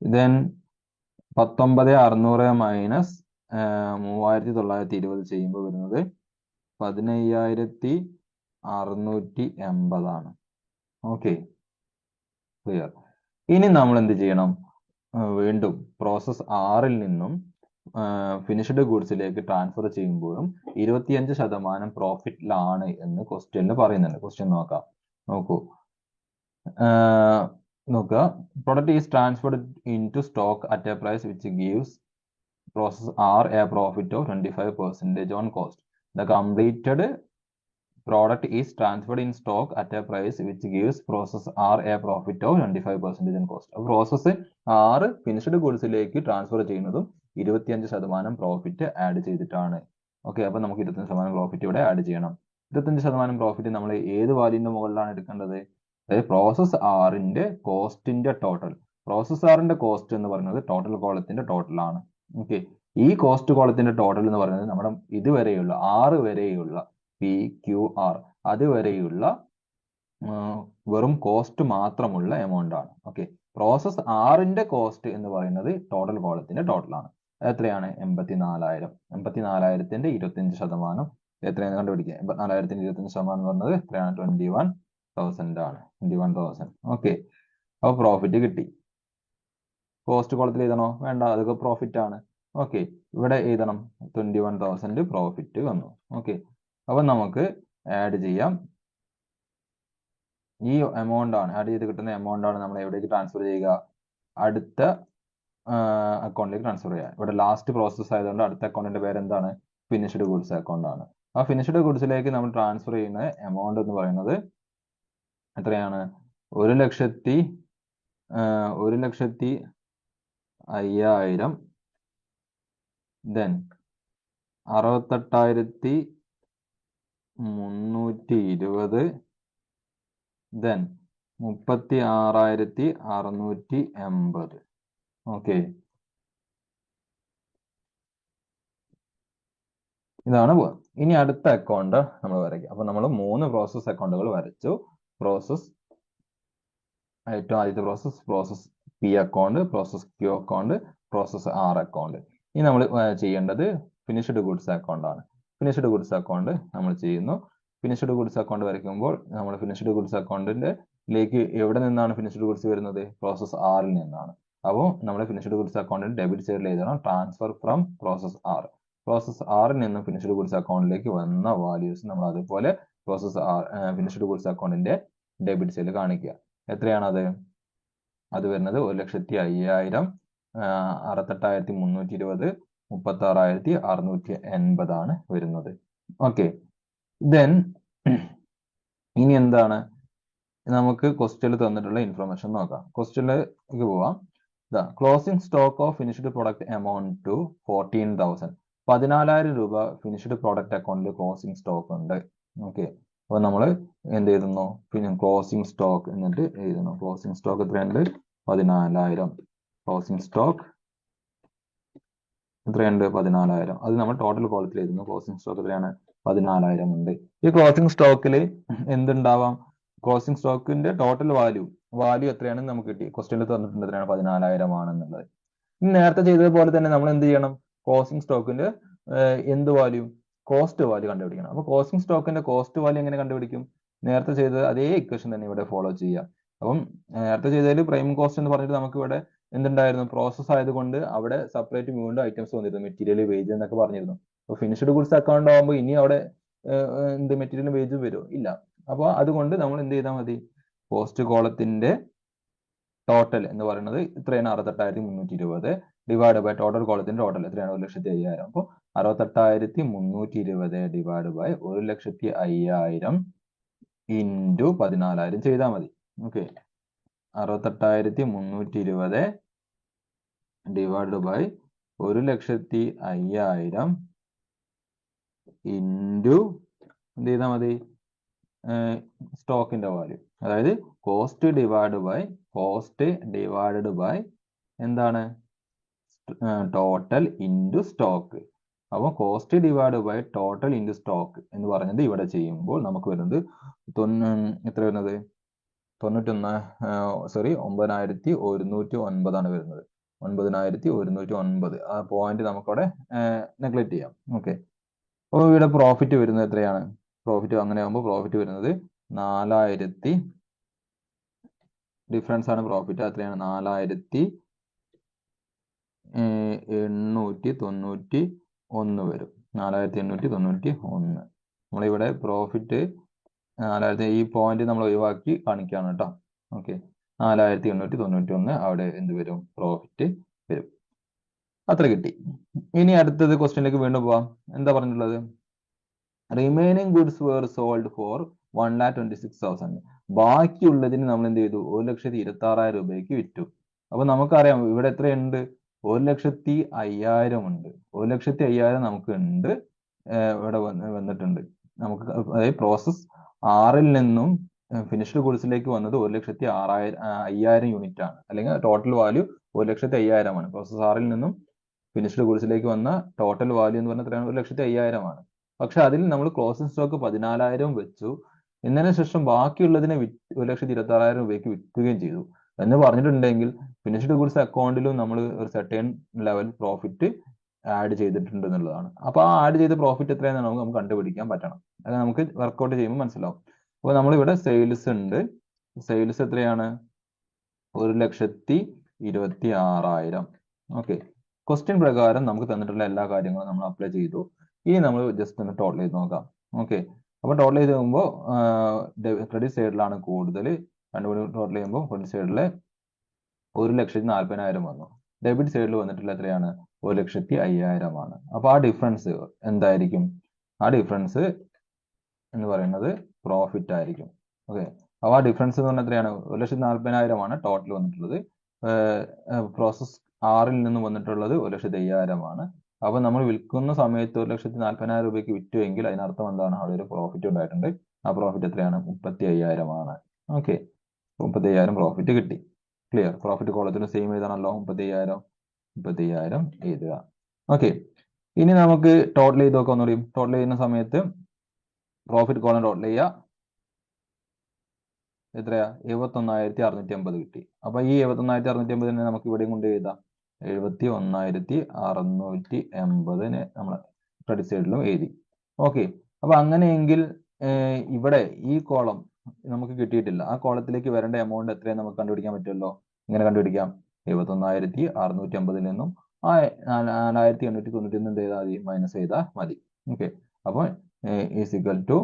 ദെൻ 19,600 മൈനസ് 3,920 ചെയ്യുമ്പോൾ വരുന്നത് 15,680 ആണ്. Okay, clear. ഇനി നമ്മൾ എന്ത് ചെയ്യണം? വീണ്ടും പ്രോസസ് 6ൽ നിന്നും ഫിനിഷ്ഡ് ഗുഡ്സിലേക്ക് ട്രാൻസ്ഫർ ചെയ്യുമ്പോഴും 25% പ്രോഫിറ്റിലാണ് എന്ന് ക്വസ്റ്റ്യനിൽ പറയുന്നുണ്ട്. ക്വസ്റ്റ്യൻ നോക്കാം. നോക്കുക. Product is transferred into stock at a price which gives process R a profit of 25% on cost. The completed product is transferred in stock at a price which gives process R a profit of 25% on cost. Process 6 finished ഗുഡ്സിലേക്ക് transfer ചെയ്യുന്നതും 25% profit add ചെയ്തിട്ടാണ്. Okay, അപ്പൊ നമുക്ക് 25% profit ഇവിടെ add ചെയ്യണം. 25% profit നമ്മൾ ഏത് വാല്യൂന്റെ മുകളിലാണ് എടുക്കേണ്ടത്? അതായത് പ്രോസസ് 6ന്റെ കോസ്റ്റിന്റെ ടോട്ടൽ. പ്രോസസ് 6ന്റെ കോസ്റ്റ് എന്ന് പറയുന്നത് ടോട്ടൽ കോളത്തിന്റെ ടോട്ടൽ ആണ്. ഓക്കെ, ഈ കോസ്റ്റ് കോളത്തിന്റെ ടോട്ടൽ എന്ന് പറയുന്നത് നമ്മുടെ ഇതുവരെയുള്ള 6 വരെയുള്ള PQR അതുവരെയുള്ള വെറും കോസ്റ്റ് മാത്രമുള്ള എമൗണ്ട് ആണ്. ഓക്കെ, പ്രോസസ് 6ന്റെ കോസ്റ്റ് എന്ന് പറയുന്നത് ടോട്ടൽ കോളത്തിന്റെ ടോട്ടൽ ആണ്. എത്രയാണ്? 84,000. 84,000ന്റെ 25% എത്രയാണ് കണ്ടുപിടിക്കുക? 84,000ന്റെ 25% എന്ന് പറയുന്നത് എത്രയാണ്? 21,000 ആണ്. 21,000. ഓക്കെ, അപ്പൊ പ്രോഫിറ്റ് കിട്ടി. കോസ്റ്റ് കോളത്തിൽ എഴുതണോ? വേണ്ട, അതൊക്കെ പ്രോഫിറ്റ് ആണ്. ഓക്കെ, ഇവിടെ എഴുതണം 21,000 പ്രോഫിറ്റ് വന്നു. ഓക്കെ, അപ്പൊ നമുക്ക് ആഡ് ചെയ്യാം. ഈ എമൗണ്ട് ആണ് ആഡ് ചെയ്ത് കിട്ടുന്ന എമൗണ്ട് ആണ് നമ്മൾ എവിടേക്ക് ട്രാൻസ്ഫർ ചെയ്യുക? അടുത്ത അക്കൗണ്ടിലേക്ക് ട്രാൻസ്ഫർ ചെയ്യുക. ഇവിടെ ലാസ്റ്റ് പ്രോസസ് ആയതുകൊണ്ട് അടുത്ത അക്കൗണ്ടിന്റെ പേര് എന്താണ്? ഫിനിഷ്ഡ് ഗുഡ്സ് അക്കൗണ്ട് ആണ്. ആ ഫിനിഷ്ഡ് ഗുഡ്സിലേക്ക് നമ്മൾ ട്രാൻസ്ഫർ ചെയ്യുന്ന എമൗണ്ട് എന്ന് പറയുന്നത് എത്രയാണ്? 1,05,000. ദെൻ 68,320. ദെൻ 36,680. ഓക്കെ, ഇതാണ്. ഇനി അടുത്ത അക്കൗണ്ട് നമ്മൾ വരയ്ക്കുക. അപ്പൊ നമ്മൾ 3 പ്രോസസ് അക്കൗണ്ടുകൾ വരച്ചു. പ്രോസസ് ഏറ്റവും ആദ്യത്തെ process P account, process Q account, process R account. ഇനി നമ്മൾ ചെയ്യേണ്ടത് ഫിനിഷ്ഡ് ഗുഡ്സ് അക്കൗണ്ട് ആണ്. ഫിനിഷ്ഡ് ഗുഡ്സ് അക്കൗണ്ട് നമ്മൾ ചെയ്യുന്നു. ഫിനിഷ്ഡ് ഗുഡ്സ് അക്കൗണ്ട് വരയ്ക്കുമ്പോൾ നമ്മൾ ഫിനിഷ്ഡ് ഗുഡ്സ് അക്കൗണ്ടിലേക്ക് എവിടെ നിന്നാണ് ഫിനിഷ്ഡ് ഗുഡ്സ് വരുന്നത്? പ്രോസസ് 6ൽ നിന്നാണ്. അപ്പോൾ നമ്മൾ ഫിനിഷ്ഡ് ഗുഡ്സ് അക്കൗണ്ടിൽ ഡെബിറ്റ് സൈഡിൽ എഴുതണം ട്രാൻസ്ഫർ ഫ്രം പ്രോസസ് 6. പ്രോസസ് 6ൽ നിന്ന് ഫിനിഷ്ഡ് ഗുഡ്സ് അക്കൗണ്ടിലേക്ക് വന്ന വാല്യൂസ് നമ്മൾ അതുപോലെ പ്രോസസ് ഫിനിഷ്ഡ് ഗുഡ്സ് അക്കൗണ്ടിന്റെ ഡെബിറ്റ് സൈഡിൽ കാണിക്കുക. എത്രയാണത്? അത് വരുന്നത് 1,05,000, 68,320, 36,680 ആണ് വരുന്നത്. ഓക്കെ, ദെൻ ഇനി എന്താണ്? നമുക്ക് ക്വസ്റ്റ്യനിൽ തന്നിട്ടുള്ള ഇൻഫർമേഷൻ നോക്കാം. ക്വസ്റ്റ്യനിലേക്ക് പോവാം. Closing stock of finished product amount to 14,000. 14,000 രൂപ ഫിനിഷ്ഡ് പ്രോഡക്റ്റ് അക്കൗണ്ടിൽ ക്ലോസിംഗ് സ്റ്റോക്ക് ഉണ്ട്. ഓക്കെ, അപ്പൊ നമ്മൾ എന്ത് എഴുതുന്നു? പിന്നെ ക്ലോസിംഗ് സ്റ്റോക്ക് എന്നിട്ട് എഴുതുന്നു. ക്ലോസിംഗ് സ്റ്റോക്ക് എത്രയുണ്ട്? 14,000. ക്ലോസിംഗ് സ്റ്റോക്ക് എത്രയുണ്ട്? 14,000. അത് നമ്മൾ ടോട്ടൽ കോളത്തിൽ എഴുതുന്നു. ക്ലോസിംഗ് സ്റ്റോക്ക് എത്രയാണ്? 14,000 ഉണ്ട്. ഈ ക്ലോസിംഗ് സ്റ്റോക്കിൽ എന്തുണ്ടാവാം? ക്ലോസിംഗ് സ്റ്റോക്കിന്റെ ടോട്ടൽ വാല്യൂ എത്രയാണെന്ന് നമുക്ക് കിട്ടി. ക്വസ്റ്റ്യനിൽ തന്നിട്ടുണ്ട് എത്രയാണ്? 14,000 ആണെന്നുള്ളത്. ഇനി നേരത്തെ ചെയ്തതുപോലെ തന്നെ നമ്മൾ എന്ത് ചെയ്യണം? ക്ലോസിംഗ് സ്റ്റോക്കിന്റെ എന്ത് വാല്യൂ? കോസ്റ്റ് വാല്യൂ കണ്ടുപിടിക്കണം. അപ്പൊ ക്ലോസിംഗ് സ്റ്റോക്കിന്റെ കോസ്റ്റ് വാല്യൂ എങ്ങനെ കണ്ടുപിടിക്കും? നേരത്തെ ചെയ്തത് അതേ ഇക്വേഷൻ തന്നെ ഇവിടെ ഫോളോ ചെയ്യാം. അപ്പം നേരത്തെ ചെയ്തതിൽ പ്രൈം കോസ്റ്റ് എന്ന് പറഞ്ഞിട്ട് നമുക്ക് ഇവിടെ എന്തുണ്ടായിരുന്നു? പ്രോസസ് ആയതുകൊണ്ട് അവിടെ സെപ്പറേറ്റ് വീണ്ടും ഐറ്റംസ് വന്നിരുന്നു. മെറ്റീരിയൽ, വേജ് എന്നൊക്കെ പറഞ്ഞിരുന്നു. അപ്പൊ ഫിനിഷ്ഡ് ഗുഡ്സ് അക്കൗണ്ട് ആകുമ്പോൾ ഇനി അവിടെ എന്ത് മെറ്റീരിയലും വേജും വരുമോ? ഇല്ല. അപ്പോൾ അതുകൊണ്ട് നമ്മൾ എന്ത് ചെയ്താൽ മതി? കോസ്റ്റ് കോളത്തിന്റെ ടോട്ടൽ എന്ന് പറയുന്നത് ഇത്രയാണ് 68,320 ഡിവൈഡ് ബൈ ടോട്ടൽ കോളത്തിന്റെ ടോട്ടൽ എത്രയാണ്? 1,05,000. അപ്പോൾ 68,320 ഡിവൈഡ് ബൈ 1,05,000 ഇൻറ്റു 14,000 ചെയ്താൽ മതി. ഓക്കെ, 68,320 ഡിവൈഡ് ബൈ 1,05,000 ഇൻറ്റു എന്ത് ചെയ്താൽ മതി? സ്റ്റോക്കിന്റെ വാല്യൂ. അതായത് കോസ്റ്റ് ഡിവൈഡ് ബൈ എന്താണ്? Total into stock. അപ്പോൾ cost divide by total into stock എന്ന് പറഞ്ഞത് ഇവിടെ ചെയ്യുമ്പോൾ നമുക്ക് വരുന്നത് എത്ര വരുന്നത്? 9109 വരുന്നത്. 9109 ആ പോയിന്റ് നമുക്കവിടെ നെഗ്ലക്ട് ചെയ്യാം. ഓക്കെ, അപ്പോൾ ഇവിടെ പ്രോഫിറ്റ് വരുന്നത് എത്രയാണ്? പ്രോഫിറ്റ് അങ്ങനെ ആകുമ്പോൾ പ്രോഫിറ്റ് വരുന്നത് 4000, ഡിഫറൻസ് ആണ് പ്രോഫിറ്റ്. എത്രയാണ്? 4891 വരും. 4891. നമ്മളിവിടെ പ്രോഫിറ്റ് 4000, ഈ പോയിന്റ് നമ്മൾ ഒഴിവാക്കി കാണിക്കുകയാണ് കേട്ടോ. ഓക്കെ, 4891 അവിടെ എന്ത് വരും? പ്രോഫിറ്റ് വരും. അത്ര കിട്ടി. ഇനി അടുത്തത് ക്വസ്റ്റ്യനിലേക്ക് വീണ്ടും പോവാം. എന്താ പറഞ്ഞിട്ടുള്ളത്? Remaining goods were sold for 1,26,000. ബാക്കിയുള്ളതിന് നമ്മൾ എന്ത് ചെയ്തു? 1,26,000 രൂപയ്ക്ക് വിറ്റു. അപ്പൊ നമുക്കറിയാം ഇവിടെ എത്രയുണ്ട്? 1,05,000 ഉണ്ട്. 1,05,000 നമുക്ക് ഉണ്ട്, ഇവിടെ വന്നിട്ടുണ്ട്. നമുക്ക് അതായത് പ്രോസസ് 6-ൽ നിന്നും ഫിനിഷ്ഡ് ഗുഡ്സിലേക്ക് വന്നത് 1,05,000 യൂണിറ്റ് ആണ്. അല്ലെങ്കിൽ ടോട്ടൽ വാല്യൂ 1,05,000 ആണ്. പ്രോസസ് 6-ൽ നിന്നും ഫിനിഷ്ഡ് ഗുഡ്സിലേക്ക് വന്ന ടോട്ടൽ വാല്യൂ എന്ന് പറഞ്ഞാൽ എത്രയാണ്? 1,05,000 ആണ്. പക്ഷെ അതിൽ നമ്മൾ ക്ലോസിംഗ് സ്റ്റോക്ക് 14,000 വെച്ചു. എന്നതിന് ശേഷം ബാക്കിയുള്ളതിനെ 1,26,000 രൂപയ്ക്ക് വിൽക്കുകയും ചെയ്തു എന്ന് പറഞ്ഞിട്ടുണ്ടെങ്കിൽ ഫിനിഷ്ഡ് ഗുഡ്സ് അക്കൗണ്ടിലും നമ്മൾ ഒരു സെർട്ടൈൻ ലെവൽ പ്രോഫിറ്റ് ആഡ് ചെയ്തിട്ടുണ്ട് എന്നുള്ളതാണ്. അപ്പൊ ആ ആഡ് ചെയ്ത പ്രോഫിറ്റ് എത്രയാണെന്ന് നമുക്ക് കണ്ടുപിടിക്കാൻ പറ്റണം. അത് നമുക്ക് വർക്കൗട്ട് ചെയ്യുമ്പോൾ മനസ്സിലാവും. അപ്പൊ നമ്മളിവിടെ സെയിൽസ് ഉണ്ട്. സെയിൽസ് എത്രയാണ്? 1,26,000. ഓക്കെ, ക്വസ്റ്റ്യൻ പ്രകാരം നമുക്ക് തന്നിട്ടുള്ള എല്ലാ കാര്യങ്ങളും നമ്മൾ അപ്ലൈ ചെയ്തു. ഇനി നമ്മൾ ജസ്റ്റ് ഒന്ന് ടോട്ടൽ ചെയ്ത് നോക്കാം. ഓക്കെ, അപ്പൊ ടോട്ടൽ ചെയ്ത് നോക്കുമ്പോൾ ക്രെഡിറ്റ് സൈഡിലാണ് കൂടുതൽ. ടോട്ടൽ ചെയ്യുമ്പോൾ ക്രെഡിറ്റ് സൈഡിൽ 1,40,000 വന്നു. ഡെബിറ്റ് സൈഡിൽ വന്നിട്ടുള്ള എത്രയാണ്? 1,05,000 ആണ്. അപ്പൊ ആ ഡിഫറൻസ് എന്തായിരിക്കും? ആ ഡിഫറൻസ് എന്ന് പറയുന്നത് പ്രോഫിറ്റ് ആയിരിക്കും. ഓക്കെ, അപ്പൊ ആ ഡിഫറൻസ് എന്ന് പറഞ്ഞാൽ എത്രയാണ്? 1,40,000 ആണ് ടോട്ടൽ വന്നിട്ടുള്ളത്. പ്രോസസ് 6-ൽ നിന്ന് വന്നിട്ടുള്ളത് 1,05,000 ആണ്. അപ്പൊ നമ്മൾ വിൽക്കുന്ന സമയത്ത് 1,40,000 രൂപയ്ക്ക് വിറ്റുവെങ്കിൽ അതിനർത്ഥം എന്താണ്? അവിടെ ഒരു പ്രോഫിറ്റ് ഉണ്ടായിട്ടുണ്ട്. ആ പ്രോഫിറ്റ് എത്രയാണ്? 35,000 ആണ്. ഓക്കെ, 35,000 പ്രോഫിറ്റ് കിട്ടി. ക്ലിയർ? പ്രോഫിറ്റ് കോളത്തിന് സെയിം എഴുതാണല്ലോ, 35,000 എഴുതുക. ഓക്കെ, ഇനി നമുക്ക് ടോട്ടൽ ചെയ്ത് നോക്കാം ഒന്നുകൂടി. ടോട്ടൽ ചെയ്യുന്ന സമയത്ത് പ്രോഫിറ്റ് കോളം ടോട്ടൽ ചെയ്യുക. എത്രയാ? 71,650 കിട്ടി. അപ്പൊ ഈ 71,650 നമുക്ക് ഇവിടെയും കൊണ്ട് എഴുതാം. 71,680 നമ്മൾ ക്രെഡിറ്റ് സൈഡിലും എഴുതി. ഓക്കെ, അപ്പൊ അങ്ങനെയെങ്കിൽ ഇവിടെ ഈ കോളം നമുക്ക് കിട്ടിയിട്ടില്ല. ആ കോളത്തിലേക്ക് വരേണ്ട എമൗണ്ട് എത്രയാണ് നമുക്ക് കണ്ടുപിടിക്കാൻ പറ്റുമല്ലോ. ഇങ്ങനെ കണ്ടുപിടിക്കാം. 71,650 നിന്നും ആ 4,891 എന്ത് ചെയ്താൽ മതി? മൈനസ് ചെയ്താൽ മതി. ഓക്കെ, അപ്പൊ ഈസ് ഈക്വൽ ടു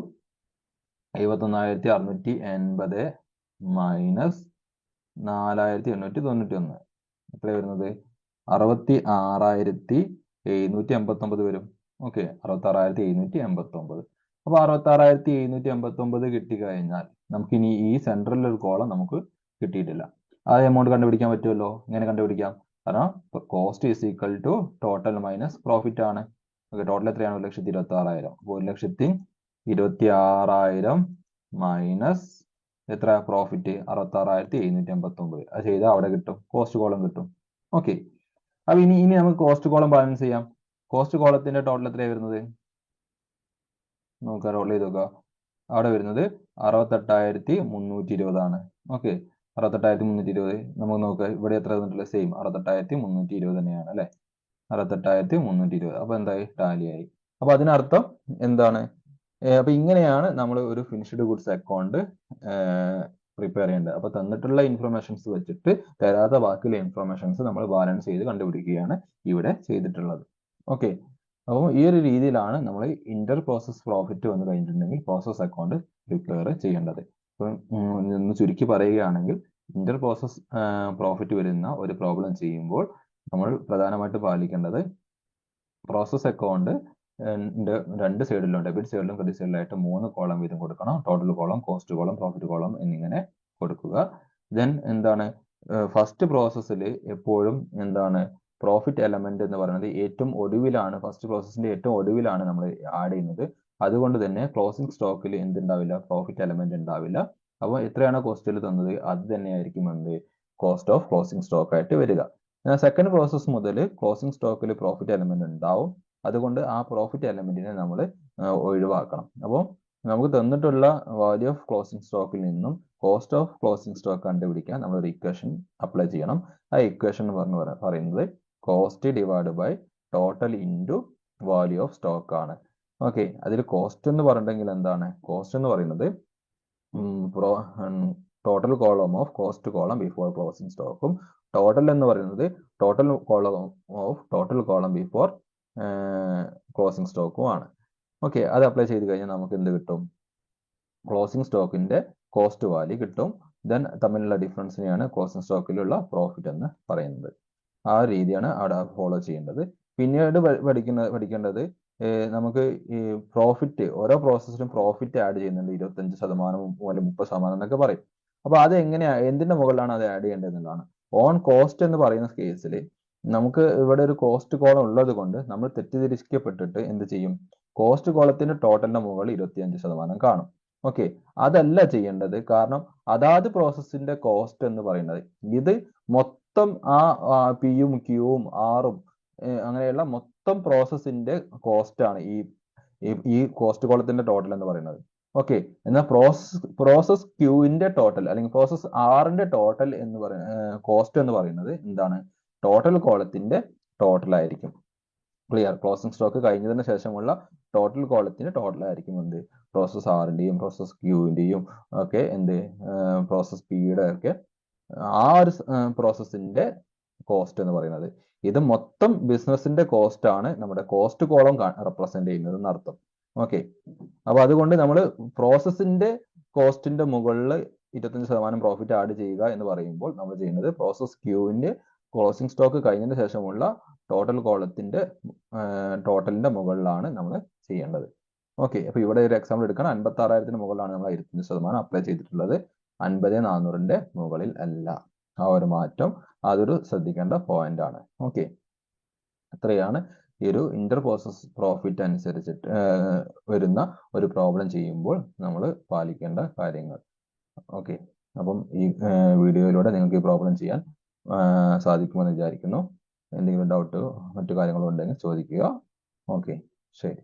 71,680 മൈനസ് 4,891 എത്ര വരുന്നത്? 66,789 വരും. ഓക്കെ, 66,789. അപ്പൊ 66,789 കിട്ടിക്കഴിഞ്ഞാൽ നമുക്ക് ഇനി ഈ സെൻട്രലിൽ ഒരു കോളം നമുക്ക് കിട്ടിയിട്ടില്ല. ആ എമൗണ്ട് കണ്ടുപിടിക്കാൻ പറ്റുമല്ലോ. ഇങ്ങനെ കണ്ടുപിടിക്കാം. കാരണം cost is equal to total minus profit ആണ്. ഓക്കെ, ടോട്ടൽ എത്രയാണ്? 1,26,000. 1,26,000 മൈനസ് എത്ര? പ്രോഫിറ്റ് 66,789. അത് ചെയ്താൽ അവിടെ കിട്ടും, കോസ്റ്റ് കോളം കിട്ടും. ഓക്കെ, അപ്പൊ ഇനി നമുക്ക് കോസ്റ്റ് കോളം ബാലൻസ് ചെയ്യാം. കോസ്റ്റ് കോളത്തിന്റെ ടോട്ടൽ എത്രയാണ് വരുന്നത്? നോക്കുക, റോൾ ചെയ്ത് നോക്കുക. അവിടെ വരുന്നത് 68,320 ആണ്. ഓക്കെ, 68,320. നമുക്ക് നോക്കുക ഇവിടെ എത്ര വന്നിട്ടുള്ളത്? സെയിം 68,320 തന്നെയാണ് അല്ലെ? 68,320. അപ്പൊ എന്തായി? ടാലിയായി. അപ്പൊ അതിനർത്ഥം എന്താണ്? അപ്പൊ ഇങ്ങനെയാണ് നമ്മൾ ഒരു ഫിനിഷ്ഡ് ഗുഡ്സ് അക്കൗണ്ട് പ്രിപ്പയർ ചെയ്യേണ്ടത്. അപ്പൊ തന്നിട്ടുള്ള ഇൻഫർമേഷൻസ് വെച്ചിട്ട് തരാത്ത ബാക്കിയുള്ള ഇൻഫർമേഷൻസ് നമ്മൾ ബാലൻസ് ചെയ്ത് കണ്ടുപിടിക്കുകയാണ് ഇവിടെ ചെയ്തിട്ടുള്ളത്. ഓക്കെ, അപ്പോൾ ഈ ഒരു രീതിയിലാണ് നമ്മൾ ഇന്റർ പ്രോസസ് പ്രോഫിറ്റ് വന്നു കഴിഞ്ഞിട്ടുണ്ടെങ്കിൽ പ്രോസസ് അക്കൗണ്ട് പ്രിപ്പയർ ചെയ്യേണ്ടത്. അപ്പം ഒന്ന് ചുരുക്കി പറയുകയാണെങ്കിൽ ഇന്റർ പ്രോസസ് പ്രോഫിറ്റ് വരുന്ന ഒരു പ്രോബ്ലം ചെയ്യുമ്പോൾ നമ്മൾ പ്രധാനമായിട്ട് പാലിക്കേണ്ടത് പ്രോസസ് അക്കൗണ്ട് രണ്ട് സൈഡിലും, ഡെബിറ്റ് സൈഡിലും ക്രെഡിറ്റ് സൈഡിലായിട്ട് 3 കോളം വീതം കൊടുക്കണം. Total column, cost column, profit column എന്നിങ്ങനെ കൊടുക്കുക. ദെൻ എന്താണ്? ഫസ്റ്റ് പ്രോസസ്സിൽ എപ്പോഴും എന്താണ്? പ്രോഫിറ്റ് എലമെന്റ് എന്ന് പറയുന്നത് ഏറ്റവും ഒടുവിലാണ്. ഫസ്റ്റ് പ്രോസസ്സിന്റെ ഏറ്റവും ഒടുവിലാണ് നമ്മൾ ആഡ് ചെയ്യുന്നത്. അതുകൊണ്ട് തന്നെ ക്ലോസിംഗ് സ്റ്റോക്കിൽ എന്തുണ്ടാവില്ല? പ്രോഫിറ്റ് എലമെന്റ് ഉണ്ടാവില്ല. അപ്പോൾ എത്രയാണോ കോസ്റ്റിൽ തന്നത് അത് തന്നെയായിരിക്കും എന്ത്? കോസ്റ്റ് ഓഫ് ക്ലോസിംഗ് സ്റ്റോക്ക് ആയിട്ട് വരിക. സെക്കൻഡ് പ്രോസസ് മുതൽ ക്ലോസിംഗ് സ്റ്റോക്കിൽ പ്രോഫിറ്റ് എലമെന്റ് ഉണ്ടാവും. അതുകൊണ്ട് ആ പ്രോഫിറ്റ് എലമെന്റിനെ നമ്മൾ ഒഴിവാക്കണം. അപ്പോൾ നമുക്ക് തന്നിട്ടുള്ള വാല്യൂ ഓഫ് ക്ലോസിംഗ് സ്റ്റോക്കിൽ നിന്നും കോസ്റ്റ് ഓഫ് ക്ലോസിംഗ് സ്റ്റോക്ക് കണ്ടുപിടിക്കാൻ നമ്മൾ ഒരു ഇക്വേഷൻ അപ്ലൈ ചെയ്യണം. ആ ഇക്വേഷൻ പറയുന്നത് cost divide by total into value of stock ആണ്. ഓക്കെ, അതിൽ കോസ്റ്റ് എന്ന് പറഞ്ഞിട്ടുണ്ടെങ്കിൽ എന്താണ്? കോസ്റ്റ് എന്ന് പറയുന്നത് total column of cost column before closing സ്റ്റോക്കും, ടോട്ടൽ എന്ന് പറയുന്നത് total column of total column before closing സ്റ്റോക്കും ആണ്. ഓക്കെ, അത് അപ്ലൈ ചെയ്ത് കഴിഞ്ഞാൽ നമുക്ക് എന്ത് കിട്ടും? ക്ലോസിംഗ് സ്റ്റോക്കിന്റെ കോസ്റ്റ് വാല്യൂ കിട്ടും. ദെൻ തമ്മിലുള്ള ഡിഫറൻസിനെയാണ് ക്ലോസിംഗ് സ്റ്റോക്കിലുള്ള പ്രോഫിറ്റ് എന്ന് പറയുന്നത്. ആ രീതിയാണ് അവിടെ ഫോളോ ചെയ്യേണ്ടത്. പിന്നീട് പഠിക്കേണ്ടത് നമുക്ക് ഈ പ്രോഫിറ്റ്, ഓരോ പ്രോസസ്സിലും പ്രോഫിറ്റ് ആഡ് ചെയ്യുന്നുണ്ട്. 25% മുതൽ 30% എന്നൊക്കെ പറയും. അപ്പൊ അത് എങ്ങനെയാ, എന്തിന്റെ മുകളിലാണ് അത് ആഡ് ചെയ്യേണ്ടത് എന്നുള്ളതാണ്. ഓൺ കോസ്റ്റ് എന്ന് പറയുന്ന കേസിൽ നമുക്ക് ഇവിടെ ഒരു കോസ്റ്റ് കോളം ഉള്ളത് കൊണ്ട് നമ്മൾ തെറ്റിദ്ധരിക്കപ്പെട്ടിട്ട് എന്ത് ചെയ്യും? കോസ്റ്റ് കോളത്തിന്റെ ടോട്ടലിന്റെ മുകളിൽ 25% കാണും. ഓക്കെ, അതല്ല ചെയ്യേണ്ടത്. കാരണം അതാത് പ്രോസസ്സിന്റെ കോസ്റ്റ് എന്ന് പറയുന്നത് ഇത് മൊത്തം ആ പിയും ക്യൂവും ആറും അങ്ങനെയുള്ള മൊത്തം പ്രോസസ്സിന്റെ കോസ്റ്റ് ആണ് ഈ കോസ്റ്റ് കോളത്തിന്റെ ടോട്ടൽ എന്ന് പറയുന്നത്. ഓക്കെ, എന്നാൽ പ്രോസസ് ക്യൂവിന്റെ ടോട്ടൽ അല്ലെങ്കിൽ പ്രോസസ് ആറിന്റെ ടോട്ടൽ എന്ന് പറയുന്ന കോസ്റ്റ് എന്ന് പറയുന്നത് എന്താണ്? ടോട്ടൽ കോളത്തിന്റെ ടോട്ടൽ ആയിരിക്കും. ക്ലിയർ? ക്ലോസിംഗ് സ്റ്റോക്ക് കഴിഞ്ഞതിന് ശേഷമുള്ള ടോട്ടൽ കോളത്തിന്റെ ടോട്ടൽ ആയിരിക്കും എന്ത്? പ്രോസസ് ആറിന്റെയും പ്രോസസ് ക്യൂവിന്റെയും ഒക്കെ എന്ത് പ്രോസസ് പിയുടെ ഒക്കെ ആ ഒരു പ്രോസസ്സിന്റെ കോസ്റ്റ് എന്ന് പറയുന്നത്. ഇത് മൊത്തം ബിസിനസിന്റെ കോസ്റ്റ് ആണ് നമ്മുടെ കോസ്റ്റ് കോളം റെപ്രസെന്റ് ചെയ്യുന്നത് എന്നർത്ഥം. ഓക്കെ, അപ്പൊ അതുകൊണ്ട് നമ്മൾ പ്രോസസ്സിന്റെ കോസ്റ്റിന്റെ മുകളിൽ 25% പ്രോഫിറ്റ് ആഡ് ചെയ്യുക എന്ന് പറയുമ്പോൾ നമ്മൾ ചെയ്യുന്നത് പ്രോസസ് ക്യൂവിന്റെ ക്ലോസിംഗ് സ്റ്റോക്ക് കഴിഞ്ഞതിന് ശേഷമുള്ള ടോട്ടൽ കോളത്തിന്റെ ടോട്ടലിന്റെ മുകളിലാണ് നമ്മൾ ചെയ്യേണ്ടത്. ഓക്കെ, അപ്പൊ ഇവിടെ ഒരു എക്സാമ്പിൾ എടുക്കണം. 56,000 മുകളിലാണ് നമ്മൾ 25% അപ്ലൈ ചെയ്തിട്ടുള്ളത്, 50,400 മുകളിൽ അല്ല. ആ ഒരു മാറ്റം അതൊരു ശ്രദ്ധിക്കേണ്ട പോയിന്റ് ആണ്. ഓക്കെ, അത്രയാണ് ഈ ഒരു ഇന്റർ പ്രോസസ് പ്രോഫിറ്റ് അനുസരിച്ചിട്ട് വരുന്ന ഒരു പ്രോബ്ലം ചെയ്യുമ്പോൾ നമ്മൾ പാലിക്കേണ്ട കാര്യങ്ങൾ. ഓക്കെ, അപ്പം ഈ വീഡിയോയിലൂടെ നിങ്ങൾക്ക് ഈ പ്രോബ്ലം ചെയ്യാൻ സാധിക്കുമെന്ന് വിചാരിക്കുന്നു. എന്തെങ്കിലും ഡൗട്ട് മറ്റു കാര്യങ്ങളുണ്ടെങ്കിൽ ചോദിക്കുക. ഓക്കെ, ശരി.